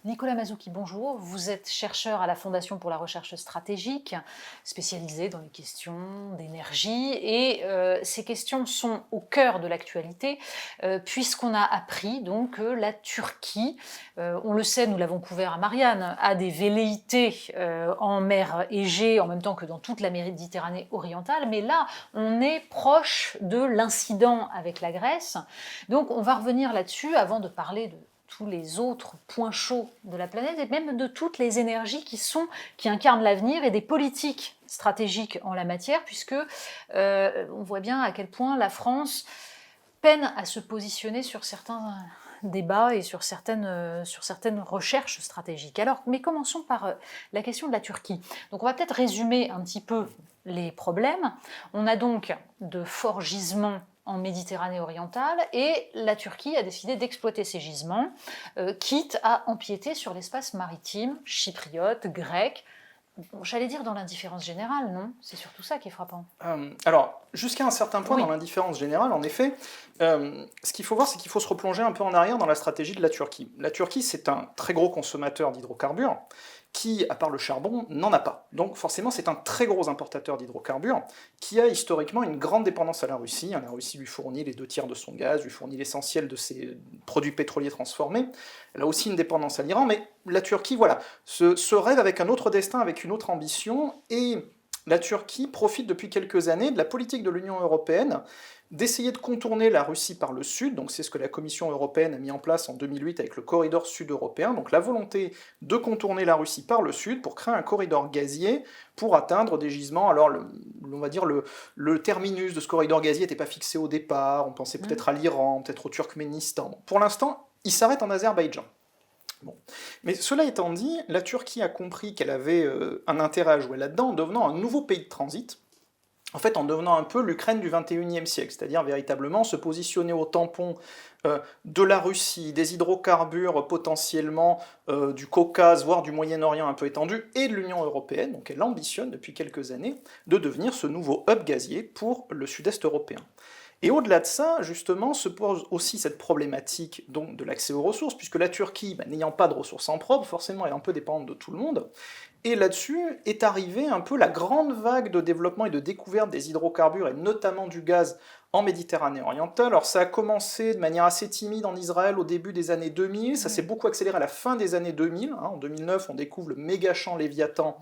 Nicolas Mazzucchi, bonjour. Vous êtes chercheur à la Fondation pour la recherche stratégique, spécialisé dans les questions d'énergie. Et ces questions sont au cœur de l'actualité, puisqu'on a appris donc que la Turquie, on le sait, nous l'avons couvert à Marianne, a des velléités en mer Égée, en même temps que dans toute la Méditerranée orientale. Mais là, on est proche de l'incident avec la Grèce. Donc on va revenir là-dessus avant de parler de tous les autres points chauds de la planète et même de toutes les énergies qui incarnent l'avenir et des politiques stratégiques en la matière, puisque on voit bien à quel point la France peine à se positionner sur certains débats et sur certaines recherches stratégiques. Alors, mais commençons par la question de la Turquie. Donc on va peut-être résumer un petit peu les problèmes. On a donc de forts gisements en Méditerranée orientale, et la Turquie a décidé d'exploiter ces gisements, quitte à empiéter sur l'espace maritime, chypriote, grec. Bon, j'allais dire dans l'indifférence générale, non? C'est surtout ça qui est frappant. Alors, jusqu'à un certain point, Oui. dans l'indifférence générale, en effet, ce qu'il faut voir, c'est qu'il faut se replonger un peu en arrière dans la stratégie de la Turquie. La Turquie, c'est un très gros consommateur d'hydrocarbures, qui, à part le charbon, n'en a pas. Donc forcément, c'est un très gros importateur d'hydrocarbures, qui a historiquement une grande dépendance à la Russie. La Russie lui fournit les 2 tiers de son gaz, lui fournit l'essentiel de ses produits pétroliers transformés. Elle a aussi une dépendance à l'Iran, mais la Turquie, voilà, se rêve avec un autre destin, avec une autre ambition, et la Turquie profite depuis quelques années de la politique de l'Union européenne d'essayer de contourner la Russie par le sud, donc c'est ce que la Commission européenne a mis en place en 2008 avec le corridor sud-européen, donc la volonté de contourner la Russie par le sud pour créer un corridor gazier pour atteindre des gisements. Alors, on va dire le terminus de ce corridor gazier n'était pas fixé au départ, on pensait peut-être à l'Iran, peut-être au Turkménistan. Pour l'instant, il s'arrête en Azerbaïdjan. Bon. Mais cela étant dit, la Turquie a compris qu'elle avait un intérêt à jouer là-dedans en devenant un nouveau pays de transit, en fait en devenant un peu l'Ukraine du XXIe siècle, c'est-à-dire véritablement se positionner au tampon de la Russie, des hydrocarbures potentiellement du Caucase, voire du Moyen-Orient un peu étendu, et de l'Union européenne. Donc elle ambitionne depuis quelques années de devenir ce nouveau hub gazier pour le sud-est européen. Et au-delà de ça, justement, se pose aussi cette problématique donc, de l'accès aux ressources, puisque la Turquie, n'ayant pas de ressources en propre, forcément est un peu dépendante de tout le monde, et là-dessus est arrivée un peu la grande vague de développement et de découverte des hydrocarbures, et notamment du gaz, en Méditerranée orientale. Alors ça a commencé de manière assez timide en Israël au début des années 2000, ça s'est beaucoup accéléré à la fin des années 2000, en 2009 on découvre le méga champ Léviathan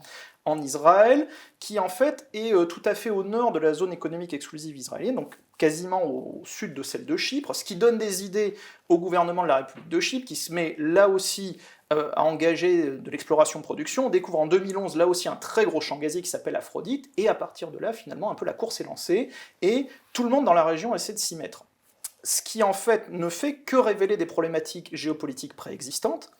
en Israël, qui en fait est tout à fait au nord de la zone économique exclusive israélienne, donc quasiment au sud de celle de Chypre, ce qui donne des idées au gouvernement de la République de Chypre, qui se met là aussi à engager de l'exploration-production. On découvre en 2011 là aussi un très gros champ gazier qui s'appelle Aphrodite, et à partir de là, finalement, un peu la course est lancée, et tout le monde dans la région essaie de s'y mettre. Ce qui en fait ne fait que révéler des problématiques géopolitiques préexistantes.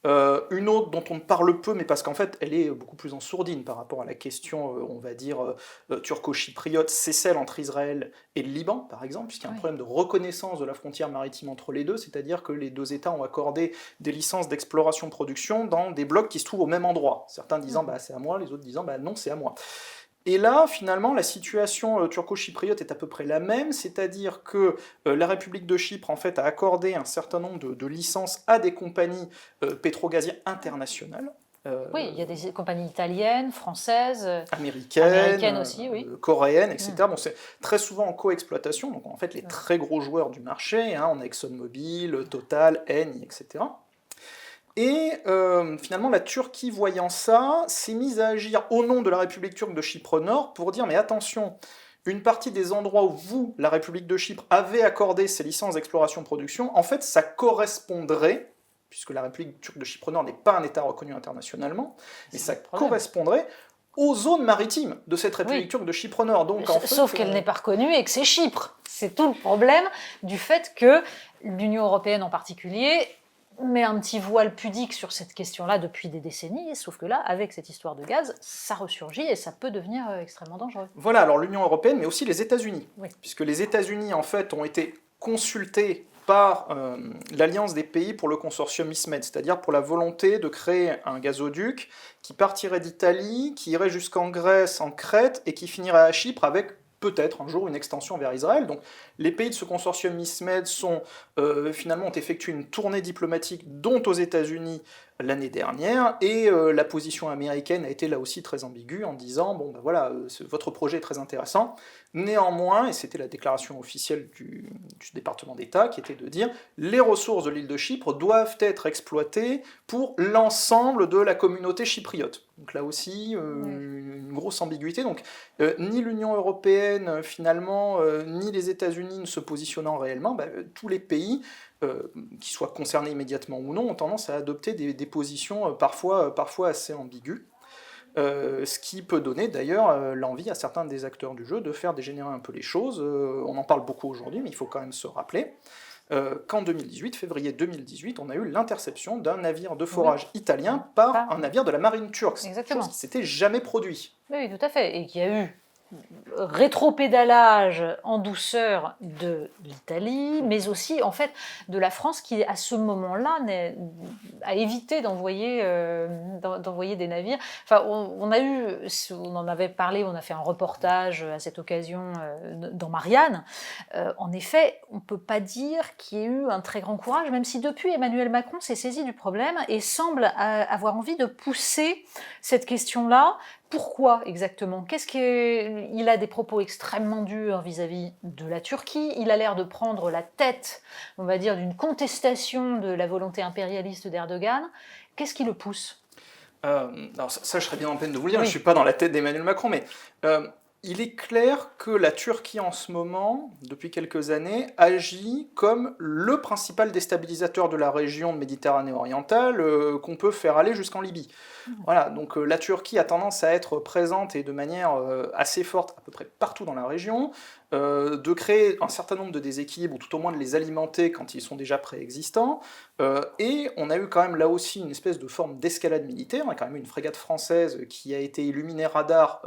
Une autre dont on parle peu, mais parce qu'en fait elle est beaucoup plus en sourdine par rapport à la question, on va dire, turco-chypriote, c'est celle entre Israël et le Liban, par exemple, puisqu'il y a un problème de reconnaissance de la frontière maritime entre les deux, c'est-à-dire que les deux États ont accordé des licences d'exploration-production dans des blocs qui se trouvent au même endroit. Certains disant c'est à moi, les autres disant non, c'est à moi. Et là, finalement, la situation turco-chypriote est à peu près la même, c'est-à-dire que la République de Chypre, en fait, a accordé un certain nombre de licences à des compagnies pétrogazières internationales. Oui, il y a des compagnies italiennes, françaises, américaines aussi, oui. Coréennes, etc. Bon, c'est très souvent en coexploitation, donc en fait les très gros joueurs du marché, on a ExxonMobil, Total, Eni, etc. Et finalement, la Turquie, voyant ça, s'est mise à agir au nom de la République turque de Chypre Nord pour dire mais attention, une partie des endroits où vous, la République de Chypre, avez accordé ces licences d'exploration-production, en fait, ça correspondrait, puisque la République turque de Chypre Nord n'est pas un État reconnu internationalement, mais ça correspondrait aux zones maritimes de cette République turque de Chypre Nord. Donc, en fait, sauf qu'elle n'est pas reconnue et que c'est Chypre. C'est tout le problème du fait que l'Union européenne en particulier met un petit voile pudique sur cette question-là depuis des décennies, sauf que là, avec cette histoire de gaz, ça ressurgit et ça peut devenir extrêmement dangereux. Voilà, alors l'Union européenne, mais aussi les États-Unis, puisque les États-Unis, en fait, ont été consultés par l'Alliance des pays pour le consortium ISMED, c'est-à-dire pour la volonté de créer un gazoduc qui partirait d'Italie, qui irait jusqu'en Grèce, en Crète, et qui finirait à Chypre avec peut-être un jour une extension vers Israël. Donc les pays de ce consortium ISMED finalement ont effectué une tournée diplomatique, dont aux États-Unis, l'année dernière, et la position américaine a été là aussi très ambiguë en disant bon ben voilà, votre projet est très intéressant, néanmoins, et c'était la déclaration officielle du département d'État qui était de dire les ressources de l'île de Chypre doivent être exploitées pour l'ensemble de la communauté chypriote. Donc là aussi, une grosse ambiguïté. Donc ni l'Union européenne finalement, ni les États-Unis ne se positionnant réellement, tous les pays qui soient concernés immédiatement ou non, ont tendance à adopter des positions parfois assez ambiguës. Ce qui peut donner d'ailleurs l'envie à certains des acteurs du jeu de faire dégénérer un peu les choses. On en parle beaucoup aujourd'hui, mais il faut quand même se rappeler qu'en 2018, février 2018, on a eu l'interception d'un navire de forage italien par un navire de la marine turque. Exactement. Chose qui s'était jamais produit. Oui, tout à fait, et qui a eu rétropédalage en douceur de l'Italie, mais aussi en fait de la France qui à ce moment-là a évité d'envoyer des navires. Enfin, on en avait parlé, on a fait un reportage à cette occasion dans Marianne. En effet, on ne peut pas dire qu'il y ait eu un très grand courage, même si depuis Emmanuel Macron s'est saisi du problème et semble avoir envie de pousser cette question-là. Pourquoi exactement ? Il a des propos extrêmement durs vis-à-vis de la Turquie. Il a l'air de prendre la tête, on va dire, d'une contestation de la volonté impérialiste d'Erdogan. Qu'est-ce qui le pousse ? Alors ça, je serais bien en peine de vous le dire. Oui. Je ne suis pas dans la tête d'Emmanuel Macron, mais il est clair que la Turquie en ce moment, depuis quelques années, agit comme le principal déstabilisateur de la région de Méditerranée orientale qu'on peut faire aller jusqu'en Libye. Voilà, donc la Turquie a tendance à être présente et de manière assez forte à peu près partout dans la région, de créer un certain nombre de déséquilibres, ou tout au moins de les alimenter quand ils sont déjà préexistants, et on a eu quand même là aussi une espèce de forme d'escalade militaire. On a quand même eu une frégate française qui a été illuminée radar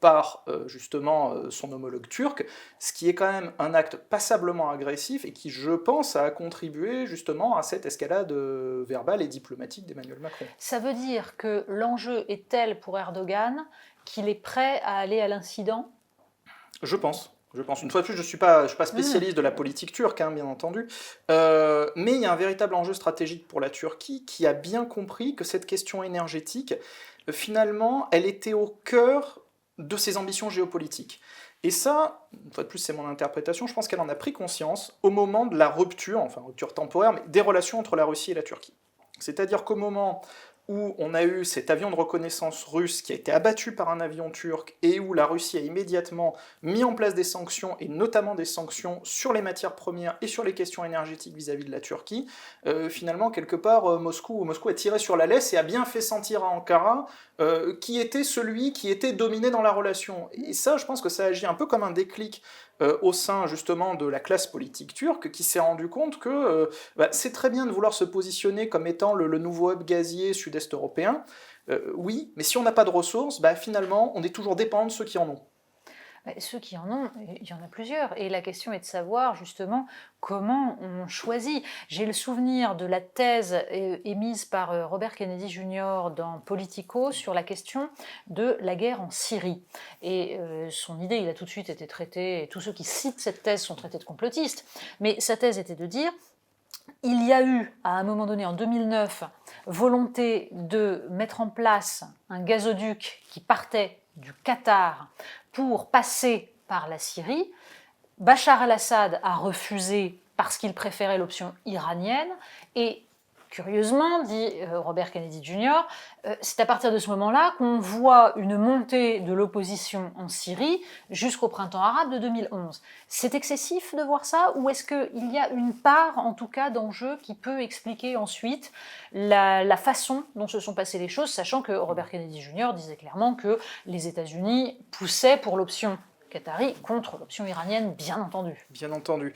par justement son homologue turc, ce qui est quand même un acte passablement agressif et qui, je pense, a contribué justement à cette escalade verbale et diplomatique d'Emmanuel Macron. Ça veut dire que l'enjeu est tel pour Erdogan qu'il est prêt à aller à l'incident ? Je pense. Une fois de plus, je ne suis pas spécialiste de la politique turque, hein, bien entendu, mais il y a un véritable enjeu stratégique pour la Turquie qui a bien compris que cette question énergétique, finalement, elle était au cœur de ses ambitions géopolitiques. Et ça, une fois de plus, c'est mon interprétation, je pense qu'elle en a pris conscience au moment de la rupture, enfin rupture temporaire, mais des relations entre la Russie et la Turquie. C'est-à-dire qu'au moment où on a eu cet avion de reconnaissance russe qui a été abattu par un avion turc et où la Russie a immédiatement mis en place des sanctions, et notamment des sanctions sur les matières premières et sur les questions énergétiques vis-à-vis de la Turquie, finalement, quelque part, Moscou a tiré sur la laisse et a bien fait sentir à Ankara qui était celui qui était dominé dans la relation. Et ça, je pense que ça agit un peu comme un déclic au sein justement de la classe politique turque qui s'est rendu compte que c'est très bien de vouloir se positionner comme étant le nouveau hub gazier sud-est européen, oui, mais si on n'a pas de ressources, finalement on est toujours dépendant de ceux qui en ont. Ceux qui en ont, il y en a plusieurs. Et la question est de savoir justement comment on choisit. J'ai le souvenir de la thèse émise par Robert Kennedy Jr. dans Politico sur la question de la guerre en Syrie. Et son idée, il a tout de suite été traité, et tous ceux qui citent cette thèse sont traités de complotistes, mais sa thèse était de dire: il y a eu, à un moment donné, en 2009, volonté de mettre en place un gazoduc qui partait du Qatar pour passer par la Syrie. Bachar el-Assad a refusé parce qu'il préférait l'option iranienne et, curieusement, dit Robert Kennedy Jr., c'est à partir de ce moment-là qu'on voit une montée de l'opposition en Syrie jusqu'au printemps arabe de 2011. C'est excessif de voir ça, ou est-ce qu'il y a une part, en tout cas, d'enjeu qui peut expliquer ensuite la façon dont se sont passées les choses, sachant que Robert Kennedy Jr. disait clairement que les États-Unis poussaient pour l'option qatari contre l'option iranienne, bien entendu. Bien entendu.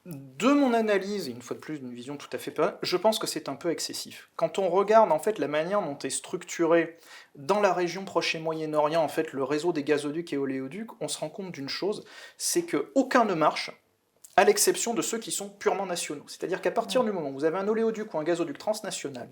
De mon analyse, et une fois de plus d'une vision tout à fait pas, je pense que c'est un peu excessif. Quand on regarde en fait la manière dont est structuré dans la région Proche et Moyen-Orient en fait le réseau des gazoducs et oléoducs, on se rend compte d'une chose, c'est que aucun ne marche à l'exception de ceux qui sont purement nationaux. C'est-à-dire qu'à partir du moment où vous avez un oléoduc ou un gazoduc transnational,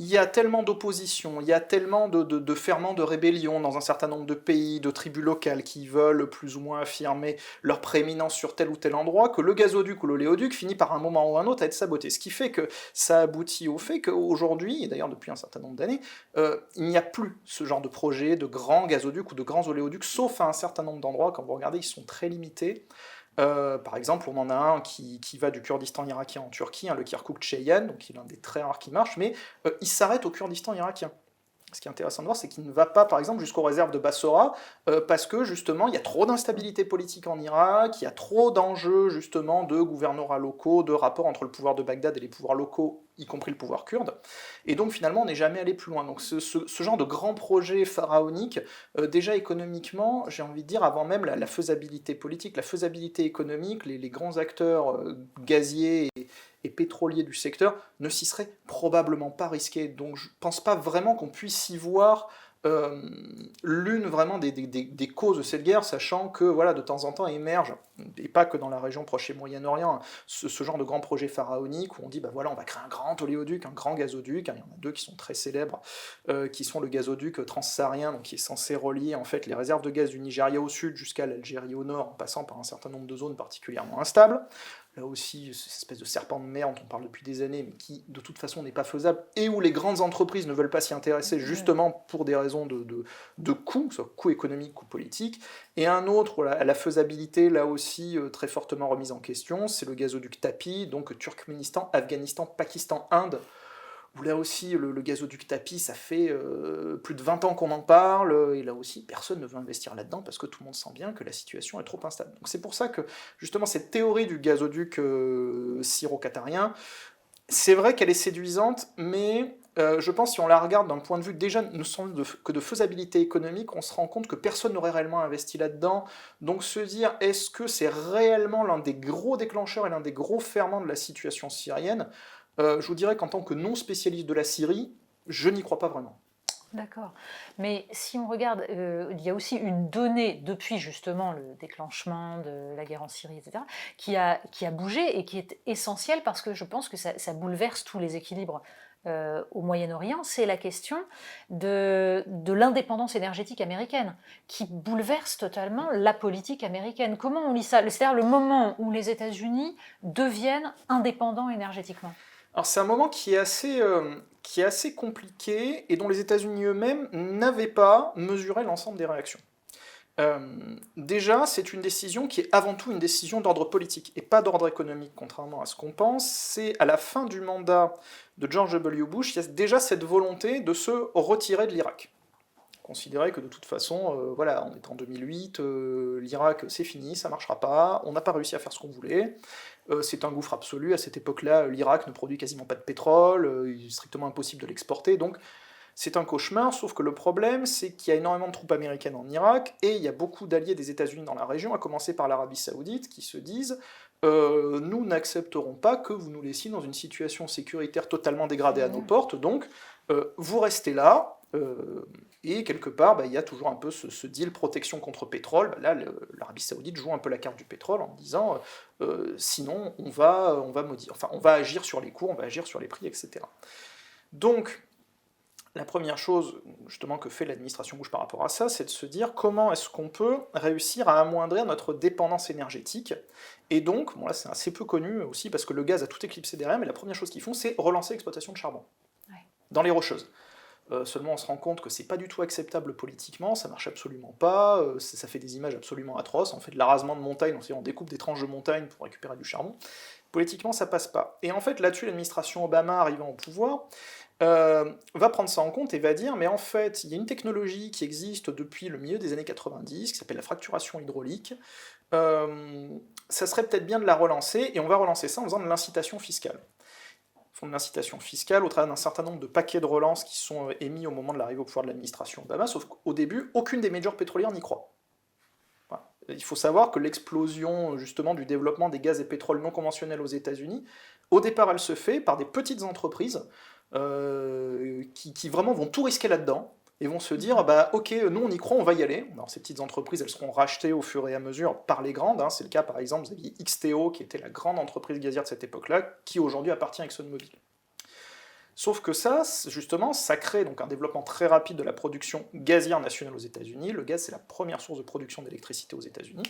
il y a tellement d'opposition, il y a tellement de ferments de rébellion dans un certain nombre de pays, de tribus locales qui veulent plus ou moins affirmer leur prééminence sur tel ou tel endroit, que le gazoduc ou l'oléoduc finit par un moment ou un autre à être saboté. Ce qui fait que ça aboutit au fait qu'aujourd'hui, et d'ailleurs depuis un certain nombre d'années, il n'y a plus ce genre de projet de grands gazoducs ou de grands oléoducs, sauf à un certain nombre d'endroits. Quand vous regardez, ils sont très limités. Par exemple, on en a un qui va du Kurdistan irakien en Turquie, hein, le Kirkouk-Cheyan, donc il est l'un des très rares qui marche, mais il s'arrête au Kurdistan irakien. Ce qui est intéressant de voir, c'est qu'il ne va pas, par exemple, jusqu'aux réserves de Bassora, parce que, justement, il y a trop d'instabilité politique en Irak, il y a trop d'enjeux, justement, de gouvernorats locaux, de rapports entre le pouvoir de Bagdad et les pouvoirs locaux, y compris le pouvoir kurde. Et donc, finalement, on n'est jamais allé plus loin. Donc, ce genre de grand projet pharaonique, déjà économiquement, j'ai envie de dire, avant même la faisabilité politique, la faisabilité économique, les grands acteurs gaziers et pétroliers du secteur ne s'y seraient probablement pas risqués. Donc je ne pense pas vraiment qu'on puisse y voir l'une vraiment des causes de cette guerre, sachant que voilà, de temps en temps émerge, et pas que dans la région proche et Moyen-Orient, hein, ce genre de grand projet pharaonique où on dit bah voilà, on va créer un grand oléoduc, un grand gazoduc, hein, il y en a deux qui sont très célèbres, qui sont le gazoduc transsaharien, donc qui est censé relier en fait les réserves de gaz du Nigeria au sud jusqu'à l'Algérie au nord, en passant par un certain nombre de zones particulièrement instables. Là aussi, cette espèce de serpent de mer dont on parle depuis des années, mais qui de toute façon n'est pas faisable, et où les grandes entreprises ne veulent pas s'y intéresser, justement pour des raisons de coûts, soit coûts économiques, coûts politiques. Et un autre, la faisabilité, là aussi très fortement remise en question, c'est le gazoduc Tapi, donc Turkménistan, Afghanistan, Pakistan, Inde, où là aussi le gazoduc Tapi, ça fait plus de 20 ans qu'on en parle, et là aussi personne ne veut investir là-dedans parce que tout le monde sent bien que la situation est trop instable. Donc c'est pour ça que justement cette théorie du gazoduc syro-qatarien, c'est vrai qu'elle est séduisante, mais je pense que si on la regarde d'un point de vue déjà que de faisabilité économique, on se rend compte que personne n'aurait réellement investi là-dedans. Donc se dire, est-ce que c'est réellement l'un des gros déclencheurs et l'un des gros ferments de la situation syrienne, je vous dirais qu'en tant que non spécialiste de la Syrie, je n'y crois pas vraiment. D'accord. Mais si on regarde, il y a aussi une donnée depuis justement le déclenchement de la guerre en Syrie, etc., qui a bougé et qui est essentielle parce que je pense que ça bouleverse tous les équilibres au Moyen-Orient. C'est la question de l'indépendance énergétique américaine qui bouleverse totalement la politique américaine. Comment on lit ça? C'est-à-dire le moment où les États-Unis deviennent indépendants énergétiquement. Alors c'est un moment qui est assez compliqué et dont les États-Unis eux-mêmes n'avaient pas mesuré l'ensemble des réactions. Déjà, c'est une décision qui est avant tout une décision d'ordre politique et pas d'ordre économique, contrairement à ce qu'on pense. C'est à la fin du mandat de George W. Bush, il y a déjà cette volonté de se retirer de l'Irak. Considérer que de toute façon, voilà, on est en 2008, l'Irak c'est fini, ça marchera pas, on n'a pas réussi à faire ce qu'on voulait, c'est un gouffre absolu, à cette époque-là, l'Irak ne produit quasiment pas de pétrole, il est strictement impossible de l'exporter, donc c'est un cauchemar, sauf que le problème, c'est qu'il y a énormément de troupes américaines en Irak, et il y a beaucoup d'alliés des États-Unis dans la région, à commencer par l'Arabie Saoudite, qui se disent nous n'accepterons pas que vous nous laissiez dans une situation sécuritaire totalement dégradée à nos portes, donc vous restez là, et quelque part, il y a toujours un peu ce deal protection contre pétrole. Là, l'Arabie Saoudite joue un peu la carte du pétrole en disant sinon on va maudire, enfin on va agir sur les cours, on va agir sur les prix, etc. Donc la première chose justement que fait l'administration Bush par rapport à ça, c'est de se dire comment est-ce qu'on peut réussir à amoindrir notre dépendance énergétique. Et donc, bon là c'est assez peu connu aussi parce que le gaz a tout éclipsé derrière, mais la première chose qu'ils font, c'est relancer l'exploitation de charbon dans les Rocheuses. Seulement on se rend compte que c'est pas du tout acceptable politiquement, ça marche absolument pas, ça fait des images absolument atroces, on fait de l'arasement de montagne, on découpe des tranches de montagne pour récupérer du charbon. Politiquement ça passe pas. Et en fait là-dessus l'administration Obama arrivant au pouvoir va prendre ça en compte et va dire mais en fait il y a une technologie qui existe depuis le milieu des années 90 qui s'appelle la fracturation hydraulique, ça serait peut-être bien de la relancer et on va relancer ça en faisant de l'incitation fiscale. Font de l'incitation fiscale au travers d'un certain nombre de paquets de relance qui sont émis au moment de l'arrivée au pouvoir de l'administration Obama, sauf qu'au début, aucune des majors pétrolières n'y croit. Voilà. Il faut savoir que l'explosion justement du développement des gaz et pétroles non conventionnels aux États-Unis, au départ elle se fait par des petites entreprises qui vraiment vont tout risquer là-dedans, et vont se dire, bah, ok, nous on y croit, on va y aller. Alors ces petites entreprises, elles seront rachetées au fur et à mesure par les grandes, hein. C'est le cas par exemple, vous aviez XTO, qui était la grande entreprise gazière de cette époque-là, qui aujourd'hui appartient à ExxonMobil. Sauf que ça, justement, ça crée donc un développement très rapide de la production gazière nationale aux États-Unis. Le gaz, c'est la première source de production d'électricité aux États-Unis.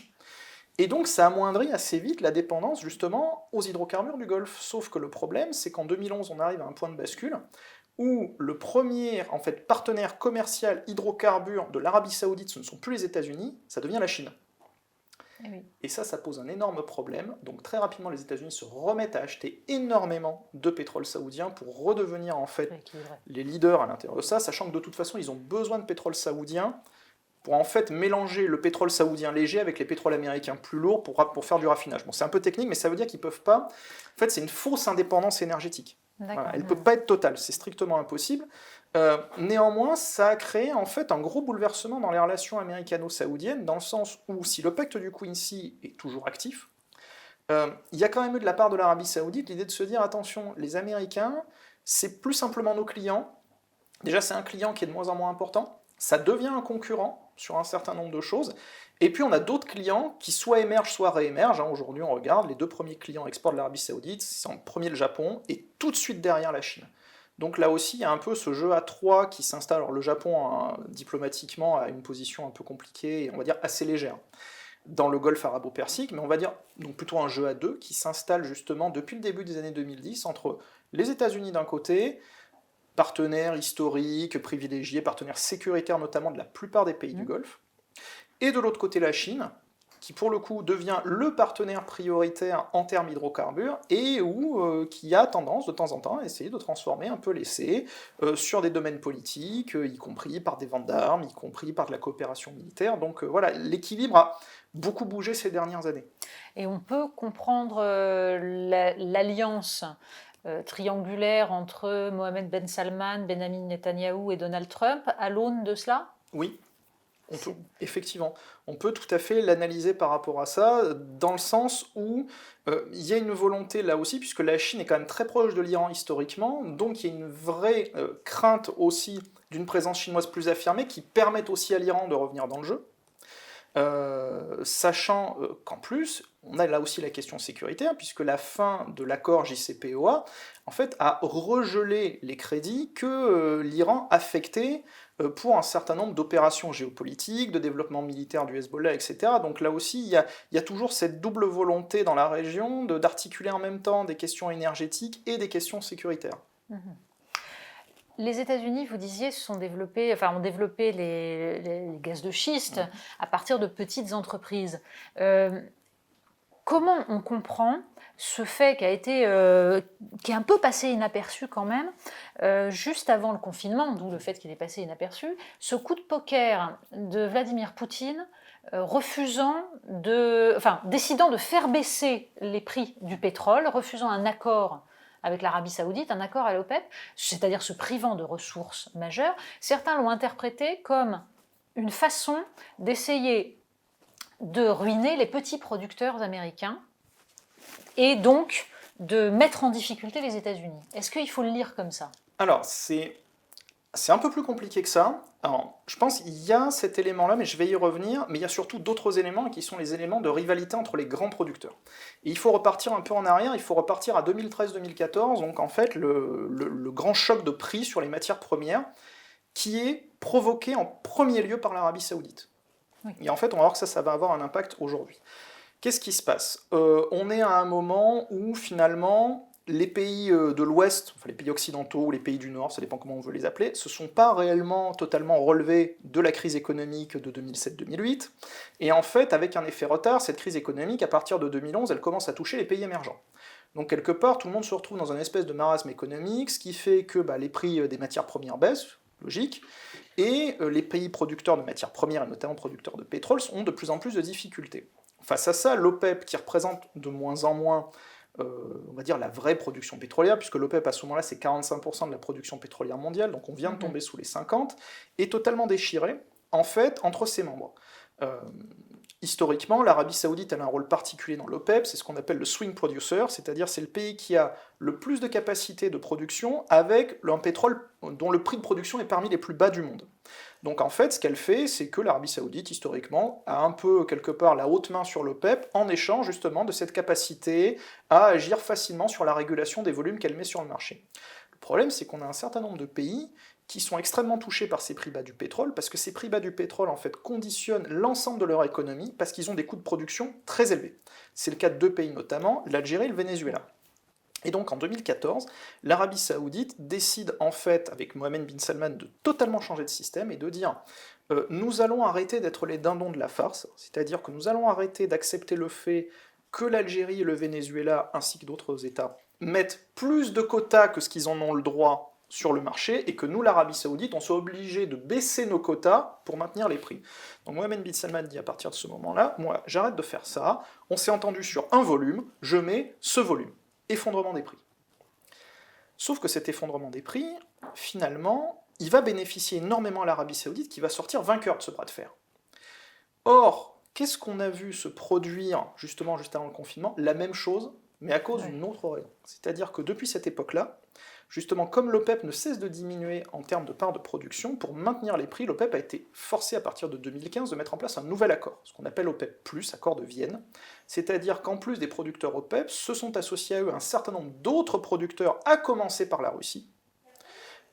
Et donc ça amoindrit assez vite la dépendance justement aux hydrocarbures du Golfe. Sauf que le problème, c'est qu'en 2011, on arrive à un point de bascule où le premier en fait, partenaire commercial hydrocarbures de l'Arabie Saoudite, ce ne sont plus les États-Unis, ça devient la Chine. Oui. Et ça pose un énorme problème. Donc très rapidement, les États-Unis se remettent à acheter énormément de pétrole saoudien pour redevenir en fait les leaders à l'intérieur de ça, sachant que de toute façon, ils ont besoin de pétrole saoudien pour en fait mélanger le pétrole saoudien léger avec les pétroles américains plus lourds pour faire du raffinage. Bon, c'est un peu technique, mais ça veut dire qu'ils peuvent pas. En fait, c'est une fausse indépendance énergétique. Voilà, elle ne peut pas être totale, c'est strictement impossible. Néanmoins, ça a créé en fait un gros bouleversement dans les relations américano-saoudiennes, dans le sens où si le pacte du Quincy est toujours actif, il y a quand même eu de la part de l'Arabie Saoudite l'idée de se dire attention, les Américains, c'est plus simplement nos clients. Déjà, c'est un client qui est de moins en moins important. Ça devient un concurrent sur un certain nombre de choses. Et puis, on a d'autres clients qui soit émergent, soit réémergent. Aujourd'hui, on regarde, les deux premiers clients export de l'Arabie Saoudite, c'est en premier le Japon, et tout de suite derrière la Chine. Donc là aussi, il y a un peu ce jeu à trois qui s'installe. Alors le Japon, hein, diplomatiquement, a une position un peu compliquée, et on va dire assez légère, dans le Golfe arabo-persique, mais on va dire donc plutôt un jeu à deux qui s'installe justement depuis le début des années 2010 entre les États-Unis d'un côté, partenaires historiques, privilégiés, partenaires sécuritaires notamment de la plupart des pays du Golfe, et de l'autre côté la Chine, qui pour le coup devient le partenaire prioritaire en termes hydrocarbures, et qui a tendance de temps en temps à essayer de transformer un peu l'essai sur des domaines politiques, y compris par des ventes d'armes, y compris par de la coopération militaire. Donc voilà, l'équilibre a beaucoup bougé ces dernières années. Et on peut comprendre l'alliance triangulaire entre Mohamed Ben Salman, Benjamin Netanyahou et Donald Trump à l'aune de cela ? Oui. Effectivement, on peut tout à fait l'analyser par rapport à ça, dans le sens où il y a une volonté là aussi, puisque la Chine est quand même très proche de l'Iran historiquement, donc il y a une vraie crainte aussi d'une présence chinoise plus affirmée qui permette aussi à l'Iran de revenir dans le jeu. Sachant qu'en plus, on a là aussi la question sécuritaire, puisque la fin de l'accord JCPOA, en fait, a regelé les crédits que l'Iran affectait pour un certain nombre d'opérations géopolitiques, de développement militaire du Hezbollah, etc. Donc là aussi, il y a toujours cette double volonté dans la région d'articuler en même temps des questions énergétiques et des questions sécuritaires. Les États-Unis, vous disiez, ont développé les gaz de schiste à partir de petites entreprises. Comment on comprend ce fait qui est un peu passé inaperçu quand même, juste avant le confinement, d'où le fait qu'il est passé inaperçu, ce coup de poker de Vladimir Poutine décidant de faire baisser les prix du pétrole, refusant un accord avec l'Arabie Saoudite, un accord à l'OPEP, c'est-à-dire se privant de ressources majeures. Certains l'ont interprété comme une façon d'essayer de ruiner les petits producteurs américains et donc de mettre en difficulté les États-Unis. Est-ce qu'il faut le lire comme ça ? Alors, c'est un peu plus compliqué que ça. Alors, je pense qu'il y a cet élément-là, mais je vais y revenir, mais il y a surtout d'autres éléments qui sont les éléments de rivalité entre les grands producteurs. Et il faut repartir un peu en arrière, il faut repartir à 2013-2014, donc en fait le grand choc de prix sur les matières premières qui est provoqué en premier lieu par l'Arabie Saoudite. Oui. Et en fait, on va voir que ça va avoir un impact aujourd'hui. Qu'est-ce qui se passe ? On est à un moment où finalement les pays de l'Ouest, enfin les pays occidentaux ou les pays du Nord, ça dépend comment on veut les appeler, se sont pas réellement totalement relevés de la crise économique de 2007-2008. Et en fait, avec un effet retard, cette crise économique, à partir de 2011, elle commence à toucher les pays émergents. Donc quelque part, tout le monde se retrouve dans un espèce de marasme économique, ce qui fait que les prix des matières premières baissent, logique, et les pays producteurs de matières premières, et notamment producteurs de pétrole, ont de plus en plus de difficultés. Face à ça, l'OPEP, qui représente de moins en moins on va dire la vraie production pétrolière, puisque l'OPEP à ce moment-là c'est 45% de la production pétrolière mondiale, donc on vient de tomber sous les 50, est totalement déchiré, en fait, entre ses membres. Historiquement, l'Arabie Saoudite elle a un rôle particulier dans l'OPEP, c'est ce qu'on appelle le swing producer, c'est-à-dire c'est le pays qui a le plus de capacité de production avec un pétrole dont le prix de production est parmi les plus bas du monde. Donc en fait, ce qu'elle fait, c'est que l'Arabie Saoudite, historiquement, a un peu quelque part la haute main sur l'OPEP en échange justement de cette capacité à agir facilement sur la régulation des volumes qu'elle met sur le marché. Le problème, c'est qu'on a un certain nombre de pays qui sont extrêmement touchés par ces prix bas du pétrole, parce que ces prix bas du pétrole en fait conditionnent l'ensemble de leur économie, parce qu'ils ont des coûts de production très élevés. C'est le cas de deux pays notamment, l'Algérie et le Venezuela. Et donc en 2014, l'Arabie Saoudite décide en fait, avec Mohammed bin Salman, de totalement changer de système et de dire nous allons arrêter d'être les dindons de la farce, c'est-à-dire que nous allons arrêter d'accepter le fait que l'Algérie et le Venezuela, ainsi que d'autres États, mettent plus de quotas que ce qu'ils en ont le droit sur le marché, et que nous, l'Arabie Saoudite, on soit obligé de baisser nos quotas pour maintenir les prix. Donc Mohammed bin Salman dit à partir de ce moment-là, moi j'arrête de faire ça, on s'est entendu sur un volume, je mets ce volume. Effondrement des prix. Sauf que cet effondrement des prix, finalement, il va bénéficier énormément à l'Arabie Saoudite qui va sortir vainqueur de ce bras de fer. Or, qu'est-ce qu'on a vu se produire justement juste avant le confinement? La même chose, mais à cause d'une autre raison. C'est-à-dire que depuis cette époque-là, justement, comme l'OPEP ne cesse de diminuer en termes de part de production, pour maintenir les prix, l'OPEP a été forcé à partir de 2015 de mettre en place un nouvel accord, ce qu'on appelle OPEP+, accord de Vienne, c'est-à-dire qu'en plus des producteurs OPEP, se sont associés à eux un certain nombre d'autres producteurs, à commencer par la Russie,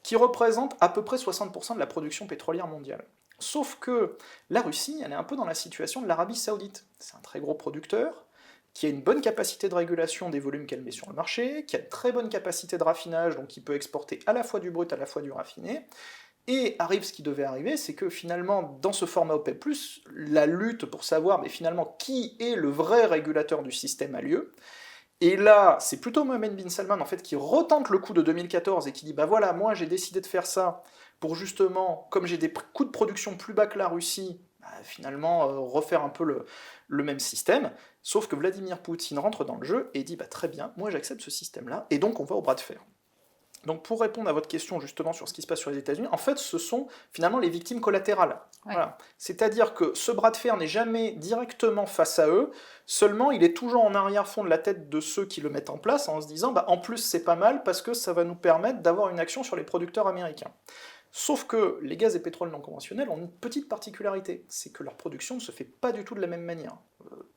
qui représentent à peu près 60% de la production pétrolière mondiale. Sauf que la Russie, elle est un peu dans la situation de l'Arabie Saoudite. C'est un très gros producteur, qui a une bonne capacité de régulation des volumes qu'elle met sur le marché, qui a une très bonne capacité de raffinage, donc qui peut exporter à la fois du brut, à la fois du raffiné, et arrive ce qui devait arriver, c'est que finalement, dans ce format OPEP+, la lutte pour savoir mais finalement qui est le vrai régulateur du système a lieu, et là, c'est plutôt Mohammed bin Salman en fait qui retente le coup de 2014 et qui dit bah voilà, moi j'ai décidé de faire ça pour justement, comme j'ai des coûts de production plus bas que la Russie, finalement refaire un peu le même système, sauf que Vladimir Poutine rentre dans le jeu et dit bah très bien, moi j'accepte ce système-là, et donc on va au bras de fer. Donc pour répondre à votre question justement sur ce qui se passe sur les États-Unis, en fait ce sont finalement les victimes collatérales. Ouais. Voilà. C'est-à-dire que ce bras de fer n'est jamais directement face à eux, seulement il est toujours en arrière-fond de la tête de ceux qui le mettent en place en se disant bah en plus c'est pas mal parce que ça va nous permettre d'avoir une action sur les producteurs américains. Sauf que les gaz et pétroles non conventionnels ont une petite particularité, c'est que leur production ne se fait pas du tout de la même manière.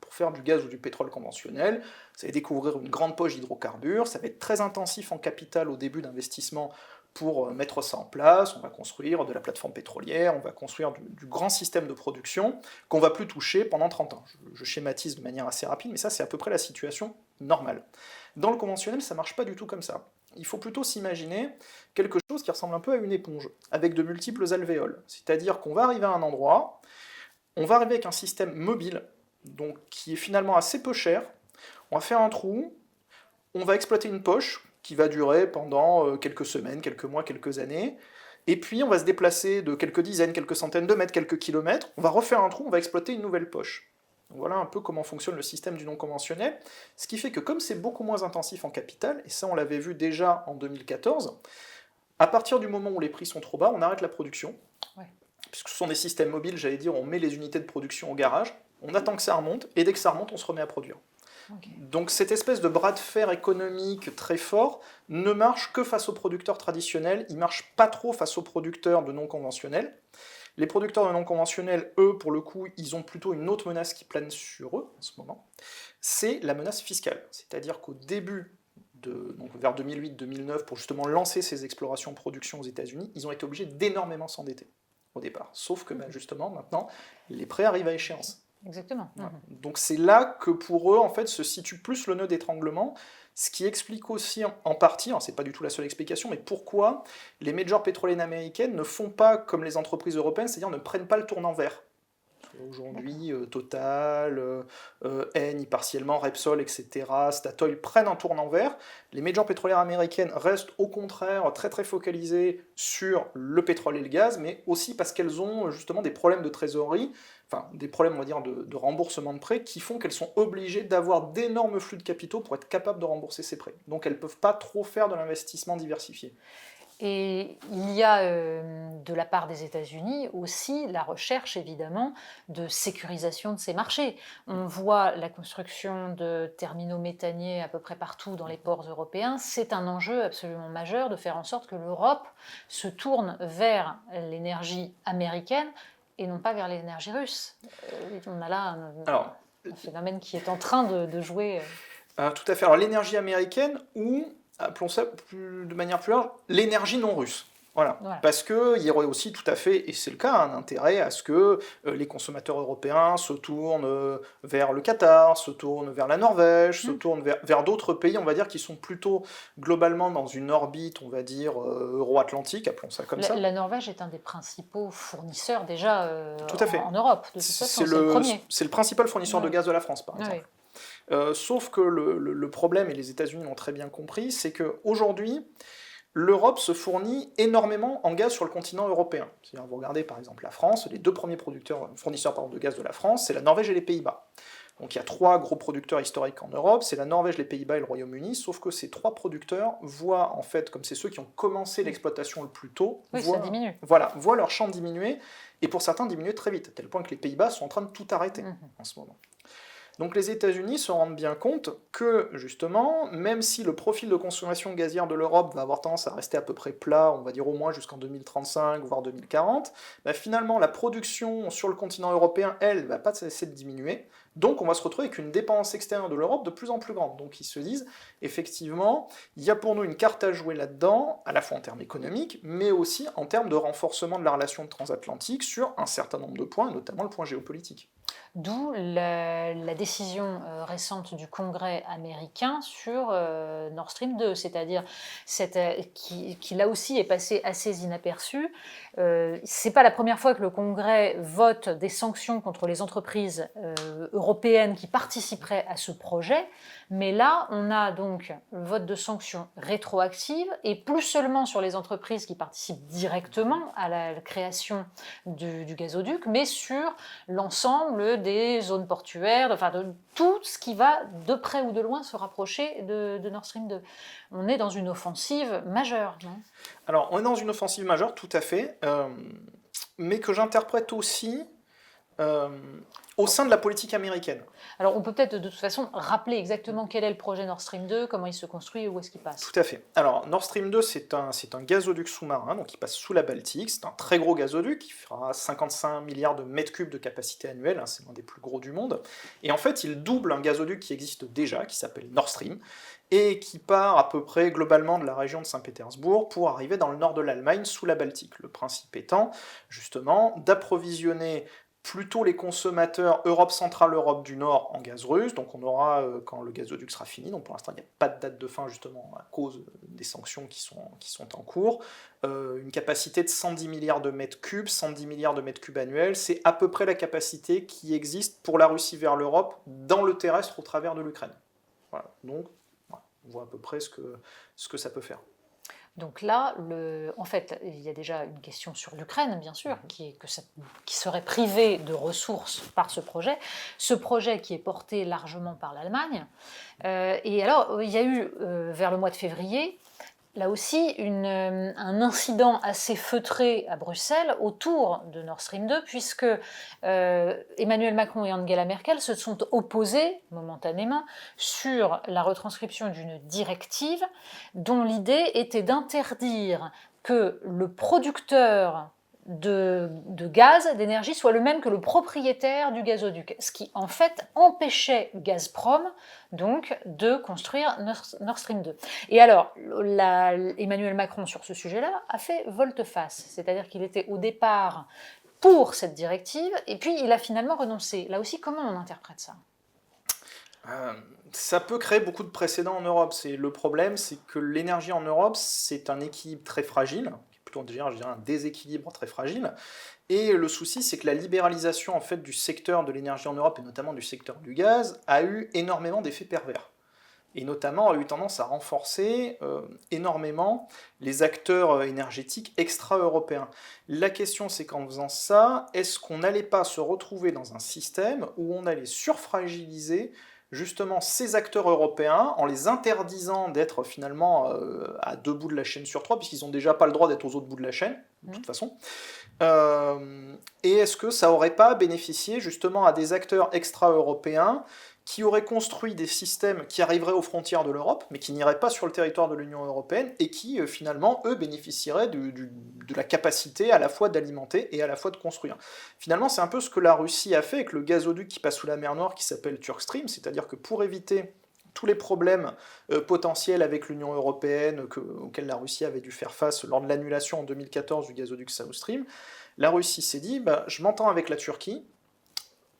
Pour faire du gaz ou du pétrole conventionnel, vous allez découvrir une grande poche d'hydrocarbures, ça va être très intensif en capital au début d'investissement pour mettre ça en place, on va construire de la plateforme pétrolière, on va construire du grand système de production qu'on va plus toucher pendant 30 ans. Je schématise de manière assez rapide, mais ça c'est à peu près la situation normale. Dans le conventionnel, ça marche pas du tout comme ça. Il faut plutôt s'imaginer quelque chose qui ressemble un peu à une éponge, avec de multiples alvéoles. C'est-à-dire qu'on va arriver à un endroit, on va arriver avec un système mobile, donc qui est finalement assez peu cher, on va faire un trou, on va exploiter une poche qui va durer pendant quelques semaines, quelques mois, quelques années, et puis on va se déplacer de quelques dizaines, quelques centaines de mètres, quelques kilomètres, on va refaire un trou, on va exploiter une nouvelle poche. Donc voilà un peu comment fonctionne le système du non conventionnel, ce qui fait que comme c'est beaucoup moins intensif en capital, et ça on l'avait vu déjà en 2014, à partir du moment où les prix sont trop bas, on arrête la production, puisque ce sont des systèmes mobiles, j'allais dire, on met les unités de production au garage, on attend que ça remonte, et dès que ça remonte, on se remet à produire. Okay. Donc cette espèce de bras de fer économique très fort ne marche que face aux producteurs traditionnels, il ne marche pas trop face aux producteurs de non conventionnels. Les producteurs de non conventionnels, eux, pour le coup, ils ont plutôt une autre menace qui plane sur eux en ce moment, c'est la menace fiscale. C'est-à-dire qu'au début, donc vers 2008-2009, pour justement lancer ces explorations production aux États-Unis, ils ont été obligés d'énormément s'endetter au départ. Sauf que justement, maintenant, les prêts arrivent à échéance. Exactement. Voilà. Donc c'est là que pour eux, en fait, se situe plus le nœud d'étranglement, ce qui explique aussi en partie, c'est pas du tout la seule explication, mais pourquoi les majors pétrolières américaines ne font pas comme les entreprises européennes, c'est-à-dire ne prennent pas le tournant vert. Aujourd'hui, Total, Eni partiellement, Repsol, etc., Statoil prennent un tournant vert. Les majors pétrolières américaines restent au contraire très très focalisées sur le pétrole et le gaz, mais aussi parce qu'elles ont justement des problèmes de trésorerie, enfin des problèmes on va dire de remboursement de prêts qui font qu'elles sont obligées d'avoir d'énormes flux de capitaux pour être capables de rembourser ces prêts. Donc elles ne peuvent pas trop faire de l'investissement diversifié. Et il y a de la part des États-Unis aussi la recherche évidemment de sécurisation de ces marchés. On voit la construction de terminaux méthaniers à peu près partout dans les ports européens. C'est un enjeu absolument majeur de faire en sorte que l'Europe se tourne vers l'énergie américaine et non pas vers l'énergie russe. On a là Alors, un phénomène qui est en train de jouer. tout à fait. Alors l'énergie américaine ou, appelons ça de manière plus large, l'énergie non russe. Voilà. Voilà. Parce qu'il y aurait aussi tout à fait, et c'est le cas, un intérêt à ce que les consommateurs européens se tournent vers le Qatar, se tournent vers la Norvège, se tournent vers d'autres pays, on va dire, qui sont plutôt globalement dans une orbite, on va dire, euro-atlantique, appelons ça comme ça. La Norvège est un des principaux fournisseurs déjà Tout à fait. en Europe. De toute façon, c'est le premier. C'est le principal fournisseur de Ouais. gaz de la France, par exemple. Sauf que le problème, et les États-Unis l'ont très bien compris, c'est qu'aujourd'hui, l'Europe se fournit énormément en gaz sur le continent européen. C'est-à-dire, vous regardez par exemple la France, les deux premiers fournisseurs de gaz de la France, c'est la Norvège et les Pays-Bas. Donc il y a trois gros producteurs historiques en Europe, c'est la Norvège, les Pays-Bas et le Royaume-Uni, sauf que ces trois producteurs voient, en fait, comme c'est ceux qui ont commencé l'exploitation le plus tôt, ça diminue. voient leur champ diminuer, et pour certains diminuer très vite, à tel point que les Pays-Bas sont en train de tout arrêter en ce moment. Donc les États-Unis se rendent bien compte que, justement, même si le profil de consommation gazière de l'Europe va avoir tendance à rester à peu près plat, on va dire au moins jusqu'en 2035, voire 2040, bah finalement la production sur le continent européen, elle, va pas cesser de diminuer, donc on va se retrouver avec une dépendance extérieure de l'Europe de plus en plus grande. Donc ils se disent, effectivement, il y a pour nous une carte à jouer là-dedans, à la fois en termes économiques, mais aussi en termes de renforcement de la relation transatlantique sur un certain nombre de points, notamment le point géopolitique. D'où la décision récente du Congrès américain sur Nord Stream 2, c'est-à-dire qui là aussi est passé assez inaperçu. C'est pas la première fois que le Congrès vote des sanctions contre les entreprises européennes qui participeraient à ce projet, mais là on a donc le vote de sanctions rétroactives et plus seulement sur les entreprises qui participent directement à la création du gazoduc, mais sur l'ensemble des zones portuaires, enfin de tout ce qui va de près ou de loin se rapprocher de Nord Stream 2. On est dans une offensive majeure, non ? Alors, on est dans une offensive majeure, tout à fait, mais que j'interprète aussi au sein de la politique américaine. Alors, on peut peut-être de toute façon rappeler exactement quel est le projet Nord Stream 2, comment il se construit et où est-ce qu'il passe. Tout à fait. Alors, Nord Stream 2, c'est un gazoduc sous-marin, donc il passe sous la Baltique. C'est un très gros gazoduc qui fera 55 milliards de mètres cubes de capacité annuelle, c'est l'un des plus gros du monde. Et en fait, il double un gazoduc qui existe déjà, qui s'appelle Nord Stream, et qui part à peu près globalement de la région de Saint-Pétersbourg pour arriver dans le nord de l'Allemagne, sous la Baltique. Le principe étant, justement, d'approvisionner plutôt les consommateurs Europe centrale, Europe du Nord en gaz russe, donc on aura, quand le gazoduc sera fini, donc pour l'instant il n'y a pas de date de fin justement à cause des sanctions qui sont en cours, une capacité de 110 milliards de mètres cubes, 110 milliards de mètres cubes annuels, c'est à peu près la capacité qui existe pour la Russie vers l'Europe dans le terrestre au travers de l'Ukraine. Voilà, donc voilà, on voit à peu près ce que ça peut faire. Donc là, en fait, il y a déjà une question sur l'Ukraine, bien sûr, qui serait privée de ressources par ce projet qui est porté largement par l'Allemagne. Et alors, il y a eu, vers le mois de février, là aussi, un incident assez feutré à Bruxelles autour de Nord Stream 2, puisque Emmanuel Macron et Angela Merkel se sont opposés momentanément sur la retranscription d'une directive dont l'idée était d'interdire que le producteur de gaz, d'énergie, soit le même que le propriétaire du gazoduc, ce qui en fait empêchait Gazprom donc de construire Nord Stream 2. Et alors, Emmanuel Macron sur ce sujet-là a fait volte-face, c'est-à-dire qu'il était au départ pour cette directive, et puis il a finalement renoncé. Là aussi, comment on interprète ça ? Ça peut créer beaucoup de précédents en Europe. Le problème, c'est que l'énergie en Europe, c'est un équilibre très fragile, plutôt je dirais un déséquilibre très fragile. Et le souci, c'est que la libéralisation en fait, du secteur de l'énergie en Europe, et notamment du secteur du gaz, a eu énormément d'effets pervers. Et notamment a eu tendance à renforcer énormément les acteurs énergétiques extra-européens. La question, c'est qu'en faisant ça, est-ce qu'on n'allait pas se retrouver dans un système où on allait surfragiliser justement ces acteurs européens en les interdisant d'être finalement à 2 bouts de la chaîne sur 3, puisqu'ils n'ont déjà pas le droit d'être aux autres bouts de la chaîne, de toute façon. Et est-ce que ça n'aurait pas bénéficié justement à des acteurs extra-européens qui auraient construit des systèmes qui arriveraient aux frontières de l'Europe, mais qui n'iraient pas sur le territoire de l'Union européenne, et qui finalement, eux, bénéficieraient de la capacité à la fois d'alimenter et à la fois de construire. Finalement, c'est un peu ce que la Russie a fait avec le gazoduc qui passe sous la mer Noire, qui s'appelle Turk Stream, c'est-à-dire que pour éviter tous les problèmes potentiels avec l'Union européenne auxquels la Russie avait dû faire face lors de l'annulation en 2014 du gazoduc South Stream, la Russie s'est dit, je m'entends avec la Turquie,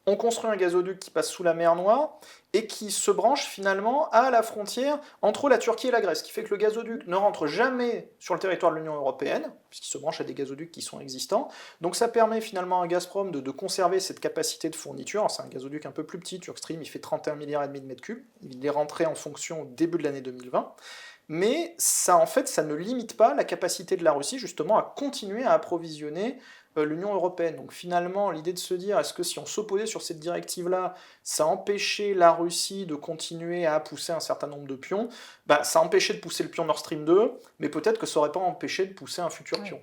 on construit un gazoduc qui passe sous la mer Noire et qui se branche finalement à la frontière entre la Turquie et la Grèce, ce qui fait que le gazoduc ne rentre jamais sur le territoire de l'Union européenne, puisqu'il se branche à des gazoducs qui sont existants. Donc ça permet finalement à Gazprom de conserver cette capacité de fourniture. C'est un gazoduc un peu plus petit, Turk Stream, il fait 31 milliards et demi de mètres cubes. Il est rentré en fonction au début de l'année 2020. Mais ça, en fait, ça ne limite pas la capacité de la Russie justement à continuer à approvisionner l'Union européenne. Donc finalement, l'idée de se dire, est-ce que si on s'opposait sur cette directive-là, ça empêchait la Russie de continuer à pousser un certain nombre de pions, ça empêchait de pousser le pion Nord Stream 2, mais peut-être que ça n'aurait pas empêché de pousser un futur pion.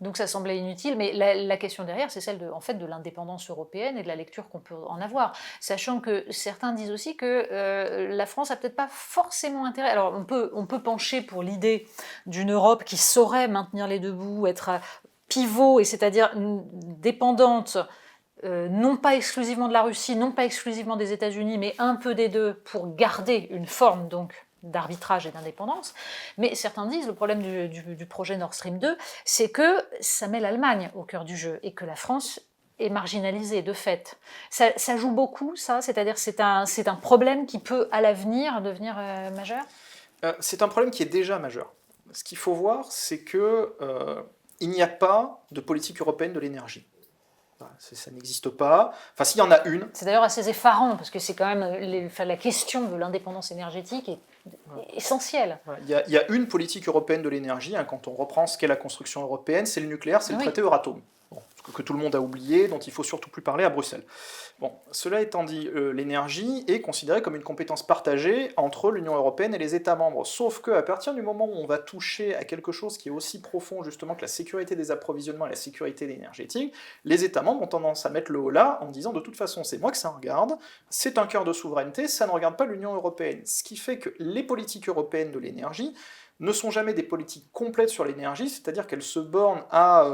Donc ça semblait inutile, mais la question derrière, c'est celle de l'indépendance européenne et de la lecture qu'on peut en avoir. Sachant que certains disent aussi que la France n'a peut-être pas forcément intérêt. Alors on peut pencher pour l'idée d'une Europe qui saurait maintenir les deux bouts, être pivot, et c'est-à-dire dépendante, non pas exclusivement de la Russie, non pas exclusivement des États-Unis, mais un peu des deux pour garder une forme donc d'arbitrage et d'indépendance. Mais certains disent le problème du projet Nord Stream 2, c'est que ça met l'Allemagne au cœur du jeu et que la France est marginalisée de fait. Ça joue beaucoup, ça, c'est-à-dire c'est un problème qui peut à l'avenir devenir majeur. C'est un problème qui est déjà majeur. Ce qu'il faut voir, c'est que il n'y a pas de politique européenne de l'énergie. Ça n'existe pas. Enfin, s'il y en a une... C'est d'ailleurs assez effarant, parce que c'est quand même la question de l'indépendance énergétique est essentielle. Il y a une politique européenne de l'énergie, quand on reprend ce qu'est la construction européenne, c'est le nucléaire, c'est le traité Euratom. Que tout le monde a oublié, dont il ne faut surtout plus parler à Bruxelles. Bon, cela étant dit, l'énergie est considérée comme une compétence partagée entre l'Union européenne et les États membres. Sauf qu'à partir du moment où on va toucher à quelque chose qui est aussi profond justement que la sécurité des approvisionnements et la sécurité énergétique, les États membres ont tendance à mettre le haut là en disant de toute façon c'est moi que ça regarde, c'est un cœur de souveraineté, ça ne regarde pas l'Union européenne. Ce qui fait que les politiques européennes de l'énergie ne sont jamais des politiques complètes sur l'énergie, c'est-à-dire qu'elles se bornent à...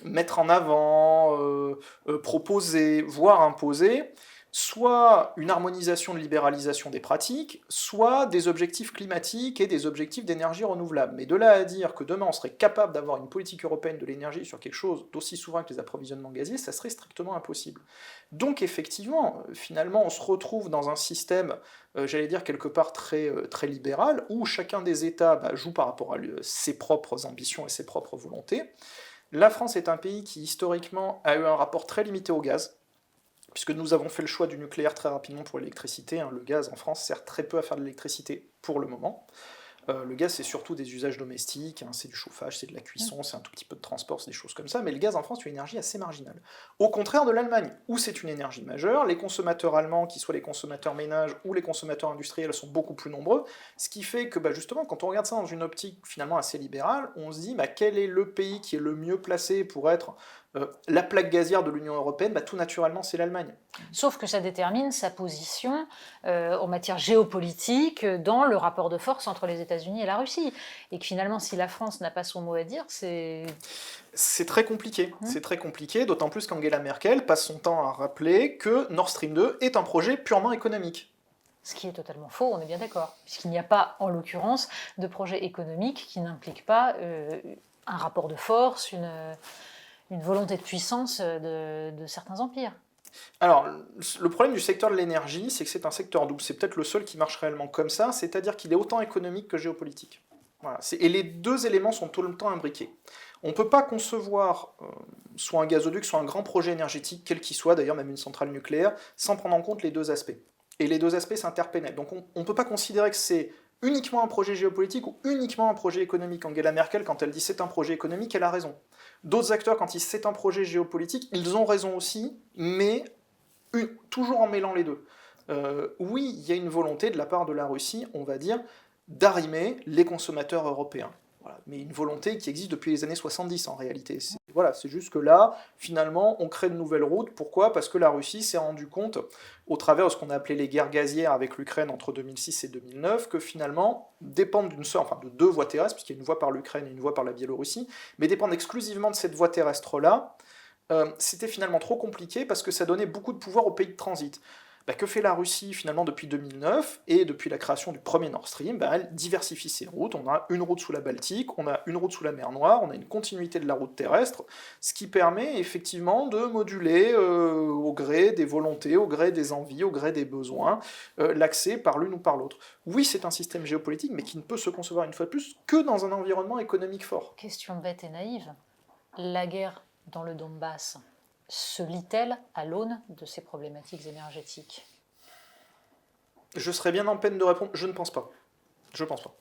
mettre en avant, proposer, voire imposer, soit une harmonisation de libéralisation des pratiques, soit des objectifs climatiques et des objectifs d'énergie renouvelable. Mais de là à dire que demain on serait capable d'avoir une politique européenne de l'énergie sur quelque chose d'aussi souverain que les approvisionnements gaziers, ça serait strictement impossible. Donc effectivement, finalement on se retrouve dans un système, j'allais dire quelque part très, très libéral, où chacun des États joue par rapport à ses propres ambitions et ses propres volontés. La France est un pays qui, historiquement, a eu un rapport très limité au gaz, puisque nous avons fait le choix du nucléaire très rapidement pour l'électricité. Le gaz, en France, sert très peu à faire de l'électricité pour le moment. Le gaz, c'est surtout des usages domestiques, c'est du chauffage, c'est de la cuisson, c'est un tout petit peu de transport, c'est des choses comme ça, mais le gaz en France, c'est une énergie assez marginale. Au contraire de l'Allemagne, où c'est une énergie majeure, les consommateurs allemands, qu'ils soient les consommateurs ménages ou les consommateurs industriels, sont beaucoup plus nombreux, ce qui fait que justement, quand on regarde ça dans une optique finalement assez libérale, on se dit quel est le pays qui est le mieux placé pour être la plaque gazière de l'Union européenne, tout naturellement c'est l'Allemagne. Sauf que ça détermine sa position en matière géopolitique dans le rapport de force entre les États-Unis et la Russie. Et que finalement, si la France n'a pas son mot à dire, c'est... C'est très compliqué, c'est très compliqué, d'autant plus qu'Angela Merkel passe son temps à rappeler que Nord Stream 2 est un projet purement économique. Ce qui est totalement faux, on est bien d'accord, puisqu'il n'y a pas, en l'occurrence, de projet économique qui n'implique pas un rapport de force, une volonté de puissance de certains empires. Alors, le problème du secteur de l'énergie, c'est que c'est un secteur double. C'est peut-être le seul qui marche réellement comme ça, c'est-à-dire qu'il est autant économique que géopolitique. Voilà. Et les deux éléments sont tout le temps imbriqués. On ne peut pas concevoir soit un gazoduc, soit un grand projet énergétique, quel qu'il soit, d'ailleurs même une centrale nucléaire, sans prendre en compte les deux aspects. Et les deux aspects s'interpénètrent. Donc on ne peut pas considérer que c'est uniquement un projet géopolitique ou uniquement un projet économique. Angela Merkel, quand elle dit c'est un projet économique, elle a raison. D'autres acteurs, quand ils disent c'est un projet géopolitique, ils ont raison aussi, mais toujours en mêlant les deux. Oui, il y a une volonté de la part de la Russie, on va dire, d'arrimer les consommateurs européens. Voilà. Mais une volonté qui existe depuis les années 70 en réalité. Voilà, c'est juste que là, finalement, on crée de nouvelles routes. Pourquoi? Parce que la Russie s'est rendu compte, au travers de ce qu'on a appelé les guerres gazières avec l'Ukraine entre 2006 et 2009, que finalement, dépendre d'une seule, enfin de deux voies terrestres, puisqu'il y a une voie par l'Ukraine et une voie par la Biélorussie, mais dépendre exclusivement de cette voie terrestre-là, c'était finalement trop compliqué parce que ça donnait beaucoup de pouvoir aux pays de transit. Bah, que fait la Russie finalement depuis 2009 et depuis la création du premier Nord Stream? Bah, elle diversifie ses routes. On a une route sous la Baltique, on a une route sous la mer Noire, on a une continuité de la route terrestre, ce qui permet effectivement de moduler au gré des volontés, au gré des envies, au gré des besoins, l'accès par l'une ou par l'autre. Oui, c'est un système géopolitique, mais qui ne peut se concevoir une fois de plus que dans un environnement économique fort. Question bête et naïve. La guerre dans le Donbass se lie-t-elle à l'aune de ces problématiques énergétiques? Je serais bien en peine de répondre, je ne pense pas. Je pense pas.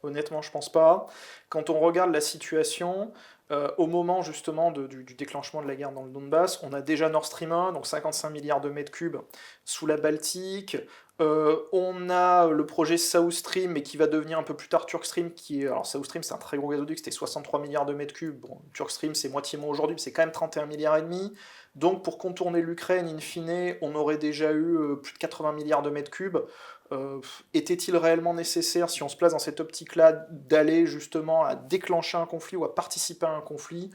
Honnêtement, je pense pas. Quand on regarde la situation, au moment justement du déclenchement de la guerre dans le Donbass, on a déjà Nord Stream 1, donc 55 milliards de mètres cubes sous la Baltique. On a le projet South Stream, mais qui va devenir un peu plus tard Turk Stream, qui est... Alors South Stream, c'est un très gros gazoduc, c'était 63 milliards de mètres cubes. Bon, Turk Stream, c'est moitié moins aujourd'hui, mais c'est quand même 31 milliards et demi. Donc pour contourner l'Ukraine, in fine, on aurait déjà eu plus de 80 milliards de mètres cubes. Était-il réellement nécessaire, si on se place dans cette optique-là, d'aller justement à déclencher un conflit ou à participer à un conflit?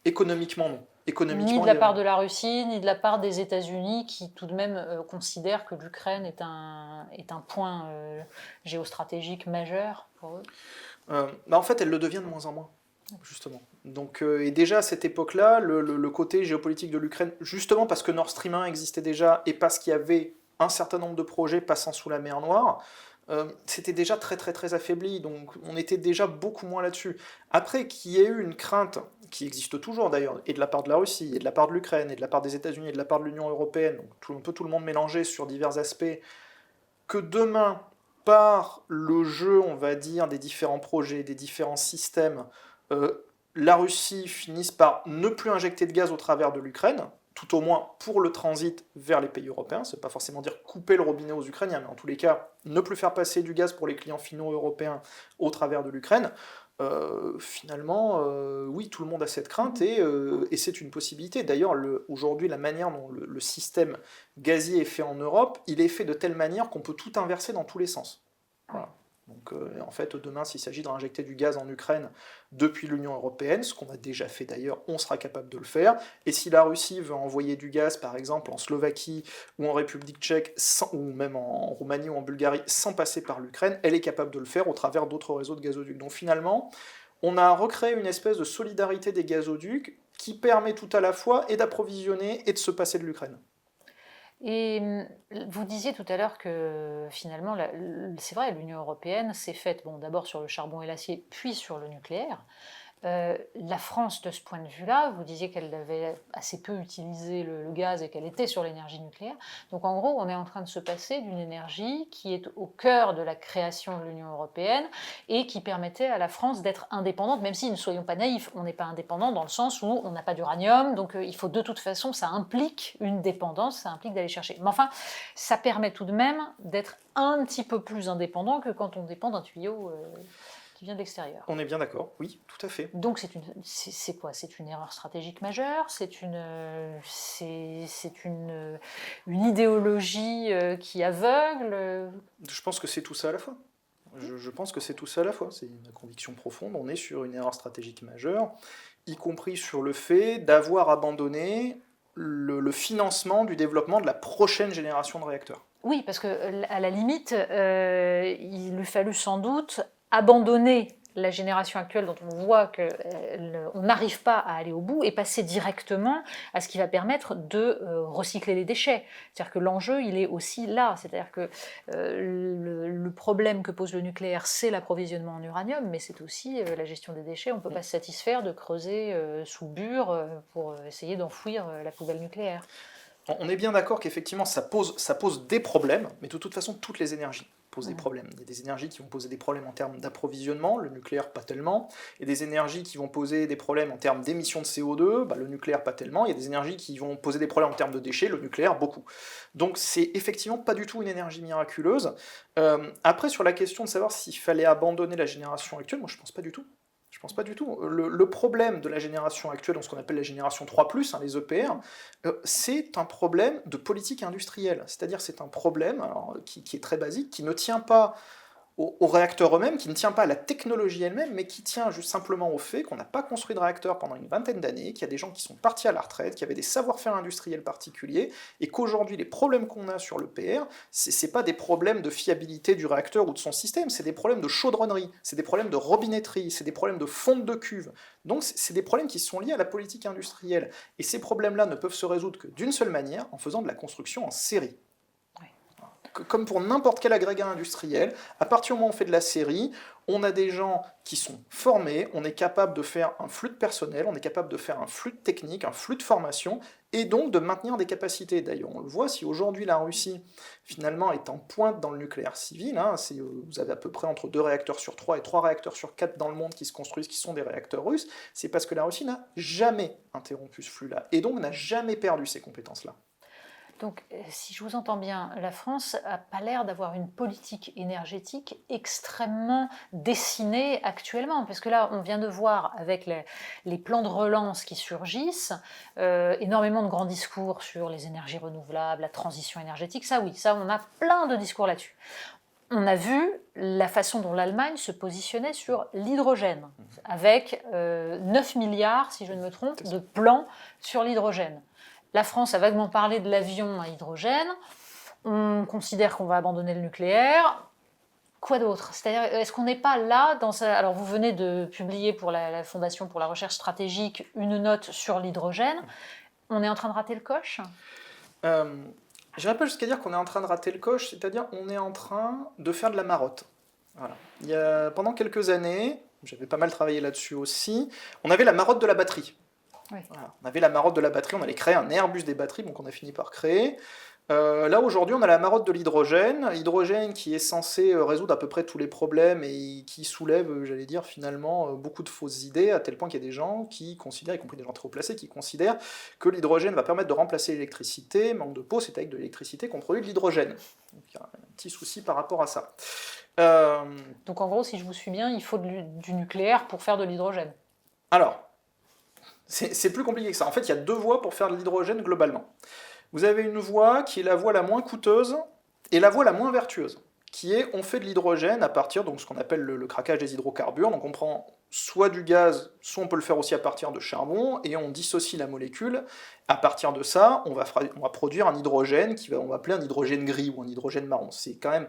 Économiquement, non. Ni de la part de la Russie, ni de la part des États-Unis, qui tout de même considèrent que l'Ukraine est un point géostratégique majeur pour eux. En fait, elle le devient de moins en moins, justement. Donc, et déjà à cette époque-là, le côté géopolitique de l'Ukraine, justement parce que Nord Stream 1 existait déjà et parce qu'il y avait un certain nombre de projets passant sous la mer Noire, c'était déjà très très très affaibli, donc on était déjà beaucoup moins là-dessus. Après, qu'il y ait eu une crainte, qui existe toujours d'ailleurs, et de la part de la Russie, et de la part de l'Ukraine, et de la part des États-Unis, et de la part de l'Union européenne, donc un peu tout le monde mélangé sur divers aspects, que demain, par le jeu, on va dire, des différents projets, des différents systèmes, la Russie finisse par ne plus injecter de gaz au travers de l'Ukraine, tout au moins pour le transit vers les pays européens. Ça ne veut pas forcément dire couper le robinet aux Ukrainiens, mais en tous les cas, ne plus faire passer du gaz pour les clients finaux européens au travers de l'Ukraine. Finalement, oui, tout le monde a cette crainte et c'est une possibilité. D'ailleurs, aujourd'hui, la manière dont le système gazier est fait en Europe, il est fait de telle manière qu'on peut tout inverser dans tous les sens. Voilà. Donc, en fait, demain, s'il s'agit de réinjecter du gaz en Ukraine depuis l'Union européenne, ce qu'on a déjà fait d'ailleurs, on sera capable de le faire. Et si la Russie veut envoyer du gaz, par exemple, en Slovaquie ou en République tchèque, ou même en Roumanie ou en Bulgarie, sans passer par l'Ukraine, elle est capable de le faire au travers d'autres réseaux de gazoducs. Donc finalement, on a recréé une espèce de solidarité des gazoducs qui permet tout à la fois et d'approvisionner et de se passer de l'Ukraine. Et vous disiez tout à l'heure que finalement, c'est vrai, l'Union européenne s'est faite d'abord sur le charbon et l'acier, puis sur le nucléaire. La France, de ce point de vue-là, vous disiez qu'elle avait assez peu utilisé le gaz et qu'elle était sur l'énergie nucléaire. Donc en gros, on est en train de se passer d'une énergie qui est au cœur de la création de l'Union européenne et qui permettait à la France d'être indépendante, même si, ne soyons pas naïfs, on n'est pas indépendant dans le sens où on n'a pas d'uranium, donc il faut de toute façon, ça implique une dépendance, ça implique d'aller chercher. Mais enfin, ça permet tout de même d'être un petit peu plus indépendant que quand on dépend d'un tuyau qui vient de l'extérieur. On est bien d'accord, oui, tout à fait. Donc c'est quoi? C'est une erreur stratégique majeure? C'est une idéologie qui aveugle? Je pense que c'est tout ça à la fois. Je pense que c'est tout ça à la fois. C'est une conviction profonde. On est sur une erreur stratégique majeure, y compris sur le fait d'avoir abandonné le financement du développement de la prochaine génération de réacteurs. Oui, parce que à la limite, il lui fallut sans doute abandonner la génération actuelle dont on voit qu'on n'arrive pas à aller au bout et passer directement à ce qui va permettre de recycler les déchets. C'est-à-dire que l'enjeu, il est aussi là. C'est-à-dire que le problème que pose le nucléaire, c'est l'approvisionnement en uranium, mais c'est aussi la gestion des déchets. On ne peut pas se satisfaire de creuser sous Bure pour essayer d'enfouir la poubelle nucléaire. On est bien d'accord qu'effectivement ça pose des problèmes, mais de toute façon toutes les énergies posent des problèmes. Il y a des énergies qui vont poser des problèmes en termes d'approvisionnement, le nucléaire pas tellement. Il y a des énergies qui vont poser des problèmes en termes d'émissions de CO2, le nucléaire pas tellement. Il y a des énergies qui vont poser des problèmes en termes de déchets, le nucléaire beaucoup. Donc c'est effectivement pas du tout une énergie miraculeuse. Après, sur la question de savoir s'il fallait abandonner la génération actuelle, moi je pense pas du tout. Je pense pas du tout. Le problème de la génération actuelle, donc ce qu'on appelle la génération 3+, les EPR, c'est un problème de politique industrielle. C'est-à-dire c'est un problème qui est très basique, qui ne tient pas aux réacteurs eux-mêmes, qui ne tient pas à la technologie elle-même, mais qui tient juste simplement au fait qu'on n'a pas construit de réacteurs pendant une vingtaine d'années, qu'il y a des gens qui sont partis à la retraite, qui avaient des savoir-faire industriels particuliers, et qu'aujourd'hui les problèmes qu'on a sur l'EPR, c'est pas des problèmes de fiabilité du réacteur ou de son système, c'est des problèmes de chaudronnerie, c'est des problèmes de robinetterie, c'est des problèmes de fonte de cuve. Donc c'est des problèmes qui sont liés à la politique industrielle. Et ces problèmes-là ne peuvent se résoudre que d'une seule manière, en faisant de la construction en série. Comme pour n'importe quel agrégat industriel, à partir du moment où on fait de la série, on a des gens qui sont formés, on est capable de faire un flux de personnel, on est capable de faire un flux de technique, un flux de formation, et donc de maintenir des capacités. D'ailleurs, on le voit, si aujourd'hui la Russie, finalement, est en pointe dans le nucléaire civil, vous avez à peu près entre 2 réacteurs sur 3 et 3 réacteurs sur 4 dans le monde qui se construisent, qui sont des réacteurs russes, c'est parce que la Russie n'a jamais interrompu ce flux-là, et donc n'a jamais perdu ces compétences-là. Donc, si je vous entends bien, la France n'a pas l'air d'avoir une politique énergétique extrêmement dessinée actuellement, parce que là, on vient de voir avec les plans de relance qui surgissent, énormément de grands discours sur les énergies renouvelables, la transition énergétique, ça oui, ça on a plein de discours là-dessus. On a vu la façon dont l'Allemagne se positionnait sur l'hydrogène, avec 9 milliards, si je ne me trompe, de plans sur l'hydrogène. La France a vaguement parlé de l'avion à hydrogène, on considère qu'on va abandonner le nucléaire. Quoi d'autre? C'est-à-dire, est-ce qu'on n'est pas là dans ça? Alors, vous venez de publier pour la Fondation pour la recherche stratégique une note sur l'hydrogène. On est en train de rater le coche? J'irais pas jusqu'à dire qu'on est en train de rater le coche, c'est-à-dire on est en train de faire de la marotte. Voilà. Pendant quelques années, j'avais pas mal travaillé là-dessus aussi, on avait la marotte de la batterie. Oui. Voilà. On avait la marotte de la batterie, on allait créer un Airbus des batteries, donc on a fini par créer. Là aujourd'hui on a la marotte de l'hydrogène qui est censé résoudre à peu près tous les problèmes et qui soulève, j'allais dire finalement, beaucoup de fausses idées, à tel point qu'il y a des gens qui considèrent, y compris des gens très haut placés, qui considèrent que l'hydrogène va permettre de remplacer l'électricité, manque de peau, c'est avec de l'électricité qu'on produit de l'hydrogène. Donc il y a un petit souci par rapport à ça. Donc en gros, si je vous suis bien, il faut du nucléaire pour faire de l'hydrogène. Alors, c'est plus compliqué que ça. En fait, il y a 2 voies pour faire de l'hydrogène globalement. Vous avez une voie qui est la voie la moins coûteuse et la voie la moins vertueuse, qui est on fait de l'hydrogène à partir de ce qu'on appelle le craquage des hydrocarbures. Donc on prend soit du gaz, soit on peut le faire aussi à partir de charbon, et on dissocie la molécule. À partir de ça, on va produire un hydrogène on va appeler un hydrogène gris ou un hydrogène marron. C'est quand même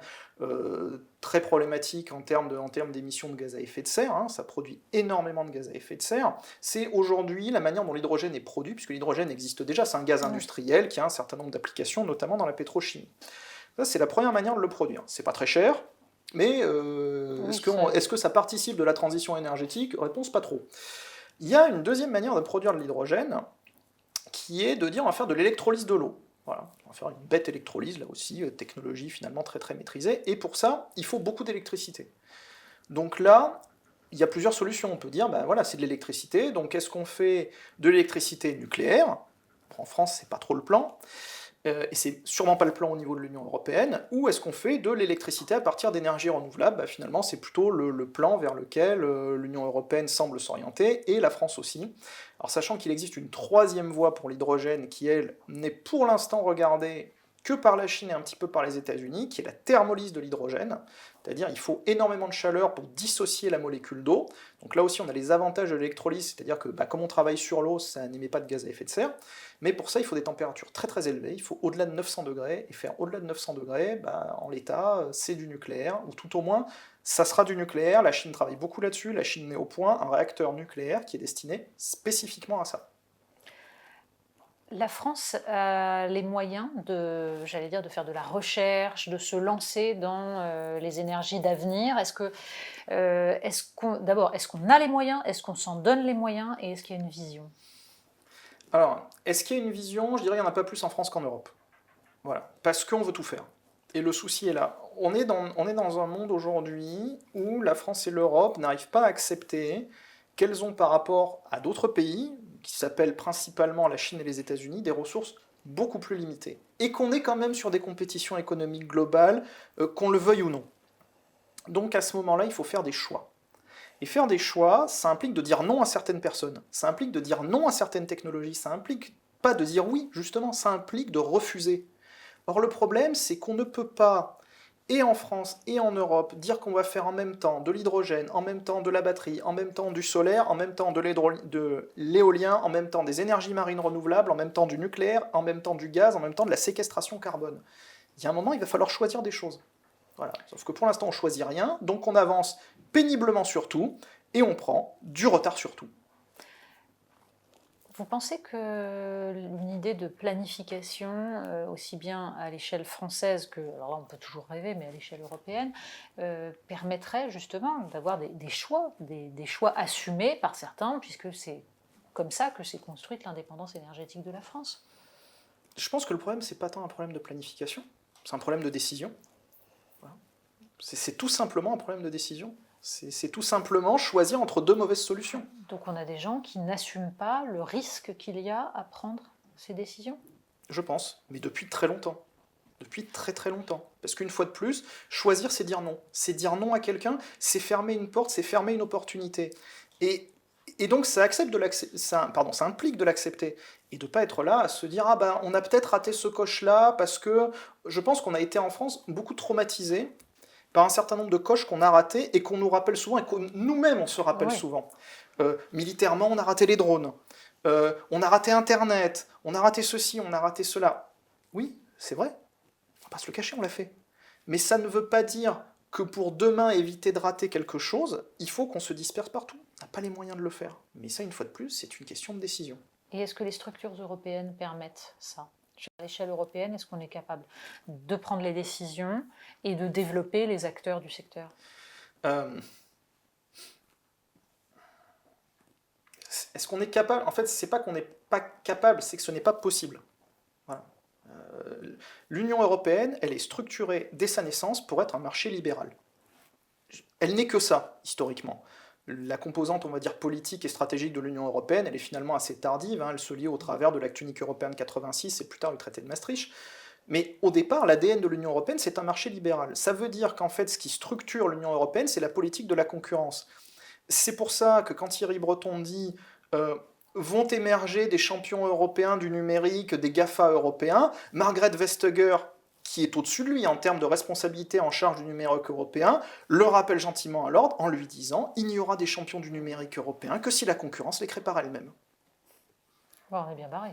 très problématique en termes d'émissions de gaz à effet de serre, ça produit énormément de gaz à effet de serre. C'est aujourd'hui la manière dont l'hydrogène est produit, puisque l'hydrogène existe déjà, c'est un gaz industriel qui a un certain nombre d'applications, notamment dans la pétrochimie. Ça, c'est la première manière de le produire. C'est pas très cher, mais est-ce que ça participe de la transition énergétique? Réponse, pas trop. Il y a une deuxième manière de produire de l'hydrogène, qui est de dire on va faire de l'électrolyse de l'eau. Voilà, on va faire une bête électrolyse, là aussi, technologie finalement très très maîtrisée, et pour ça, il faut beaucoup d'électricité. Donc là, il y a plusieurs solutions. On peut dire, voilà, c'est de l'électricité, donc est-ce qu'on fait de l'électricité nucléaire? En France, c'est pas trop le plan. Et c'est sûrement pas le plan au niveau de l'Union européenne, ou est-ce qu'on fait de l'électricité à partir d'énergies renouvelables? Finalement, c'est plutôt le plan vers lequel l'Union européenne semble s'orienter, et la France aussi. Alors sachant qu'il existe une 3e voie pour l'hydrogène, qui elle n'est pour l'instant regardée que par la Chine et un petit peu par les États-Unis, qui est la thermolyse de l'hydrogène, c'est-à-dire il faut énormément de chaleur pour dissocier la molécule d'eau. Donc là aussi on a les avantages de l'électrolyse, c'est-à-dire que comme on travaille sur l'eau, ça n'émet pas de gaz à effet de serre, mais pour ça il faut des températures très très élevées, il faut au-delà de 900 degrés, et faire au-delà de 900 degrés, en l'état, c'est du nucléaire, ou tout au moins, ça sera du nucléaire. La Chine travaille beaucoup là-dessus, la Chine met au point un réacteur nucléaire qui est destiné spécifiquement à ça. La France a les moyens de faire de la recherche, de se lancer dans les énergies d'avenir. D'abord, est-ce qu'on a les moyens? Est-ce qu'on s'en donne les moyens? Et est-ce qu'il y a une vision? Alors, est-ce qu'il y a une vision? Je dirais qu'il n'y en a pas plus en France qu'en Europe. Voilà, parce qu'on veut tout faire. Et le souci est là. On est dans un monde aujourd'hui où la France et l'Europe n'arrivent pas à accepter qu'elles ont par rapport à d'autres pays, qui s'appellent principalement la Chine et les États-Unis, des ressources beaucoup plus limitées. Et qu'on est quand même sur des compétitions économiques globales, qu'on le veuille ou non. Donc à ce moment-là, il faut faire des choix. Et faire des choix, ça implique de dire non à certaines personnes, ça implique de dire non à certaines technologies, ça implique pas de dire oui, justement, ça implique de refuser. Or le problème, c'est qu'on ne peut pas, et en France et en Europe, dire qu'on va faire en même temps de l'hydrogène, en même temps de la batterie, en même temps du solaire, en même temps de l'éolien, en même temps des énergies marines renouvelables, en même temps du nucléaire, en même temps du gaz, en même temps de la séquestration carbone. Il y a un moment, il va falloir choisir des choses. Voilà. Sauf que pour l'instant, on ne choisit rien, donc on avance péniblement sur tout, et on prend du retard sur tout. Vous pensez qu'une idée de planification, aussi bien à l'échelle française que, alors là on peut toujours rêver, mais à l'échelle européenne, permettrait justement d'avoir des choix, des choix assumés par certains, puisque c'est comme ça que s'est construite l'indépendance énergétique de la France? Je pense que le problème, c'est pas tant un problème de planification, c'est un problème de décision. Voilà. C'est tout simplement un problème de décision. C'est tout simplement choisir entre deux mauvaises solutions. Donc on a des gens qui n'assument pas le risque qu'il y a à prendre ces décisions? Je pense, mais depuis très longtemps. Depuis très très longtemps. Parce qu'une fois de plus, choisir, c'est dire non. C'est dire non à quelqu'un, c'est fermer une porte, c'est fermer une opportunité. Et donc ça implique de l'accepter. Et de ne pas être là à se dire, ah ben on a peut-être raté ce coche-là, parce que je pense qu'on a été en France beaucoup traumatisés par un certain nombre de coches qu'on a ratés et qu'on nous rappelle souvent et que nous-mêmes on se rappelle souvent. Militairement, on a raté les drones, on a raté Internet, on a raté ceci, on a raté cela. Oui, c'est vrai, on va pas se le cacher, on l'a fait. Mais ça ne veut pas dire que pour demain éviter de rater quelque chose, il faut qu'on se disperse partout. On n'a pas les moyens de le faire. Mais ça, une fois de plus, c'est une question de décision. Et est-ce que les structures européennes permettent ça? À l'échelle européenne, est-ce qu'on est capable de prendre les décisions et de développer les acteurs du secteur? Est-ce qu'on est capable? En fait, c'est pas qu'on n'est pas capable, c'est que ce n'est pas possible. Voilà. L'Union européenne, elle est structurée dès sa naissance pour être un marché libéral. Elle n'est que ça, historiquement. La composante, on va dire, politique et stratégique de l'Union européenne, elle est finalement assez tardive, hein, elle se lie au travers de l'acte unique européen de 86 et plus tard du traité de Maastricht. Mais au départ, l'ADN de l'Union européenne, c'est un marché libéral. Ça veut dire qu'en fait, ce qui structure l'Union européenne, c'est la politique de la concurrence. C'est pour ça que quand Thierry Breton dit vont émerger des champions européens du numérique, des GAFA européens, Margrethe Vestager, qui est au-dessus de lui en termes de responsabilité en charge du numérique européen, le rappelle gentiment à l'ordre en lui disant il n'y aura des champions du numérique européen que si la concurrence les crée par elle-même. Bon, on est bien barré.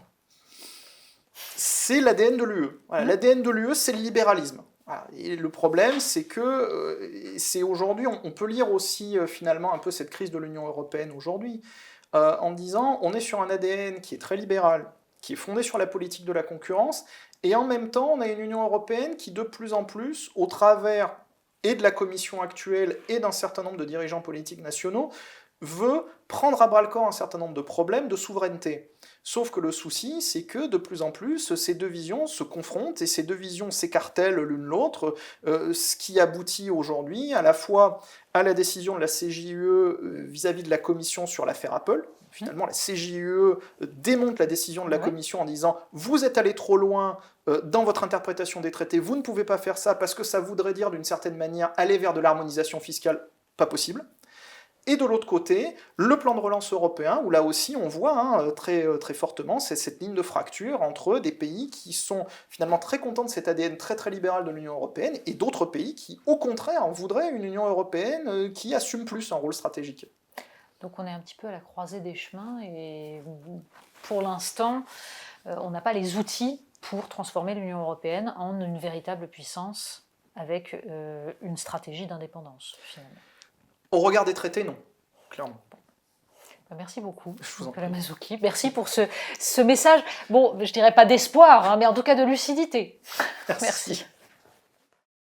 C'est l'ADN de l'UE. Voilà, l'ADN de l'UE, c'est le libéralisme. Voilà. Et le problème, c'est que c'est aujourd'hui, on peut lire aussi finalement un peu cette crise de l'Union européenne aujourd'hui, en disant on est sur un ADN qui est très libéral, qui est fondé sur la politique de la concurrence, et en même temps, on a une Union européenne qui, de plus en plus, au travers et de la Commission actuelle et d'un certain nombre de dirigeants politiques nationaux, veut prendre à bras-le-corps un certain nombre de problèmes de souveraineté. Sauf que le souci, c'est que de plus en plus, ces deux visions se confrontent et ces deux visions s'écartèlent l'une l'autre, ce qui aboutit aujourd'hui à la fois à la décision de la CJUE vis-à-vis de la Commission sur l'affaire Apple. Finalement, la CJUE démonte la décision de la Commission en disant « Vous êtes allé trop loin dans votre interprétation des traités, vous ne pouvez pas faire ça parce que ça voudrait dire d'une certaine manière aller vers de l'harmonisation fiscale, pas possible ». Et de l'autre côté, le plan de relance européen, où là aussi on voit très, très fortement cette ligne de fracture entre des pays qui sont finalement très contents de cet ADN très très libéral de l'Union européenne et d'autres pays qui, au contraire, voudraient une Union européenne qui assume plus un rôle stratégique. Donc on est un petit peu à la croisée des chemins et pour l'instant, on n'a pas les outils pour transformer l'Union européenne en une véritable puissance avec une stratégie d'indépendance, finalement. Au regard des traités, non, clairement. Merci beaucoup, Nicolas Mazzucchi. Merci pour ce message, bon, je dirais pas d'espoir, mais en tout cas de lucidité. Merci.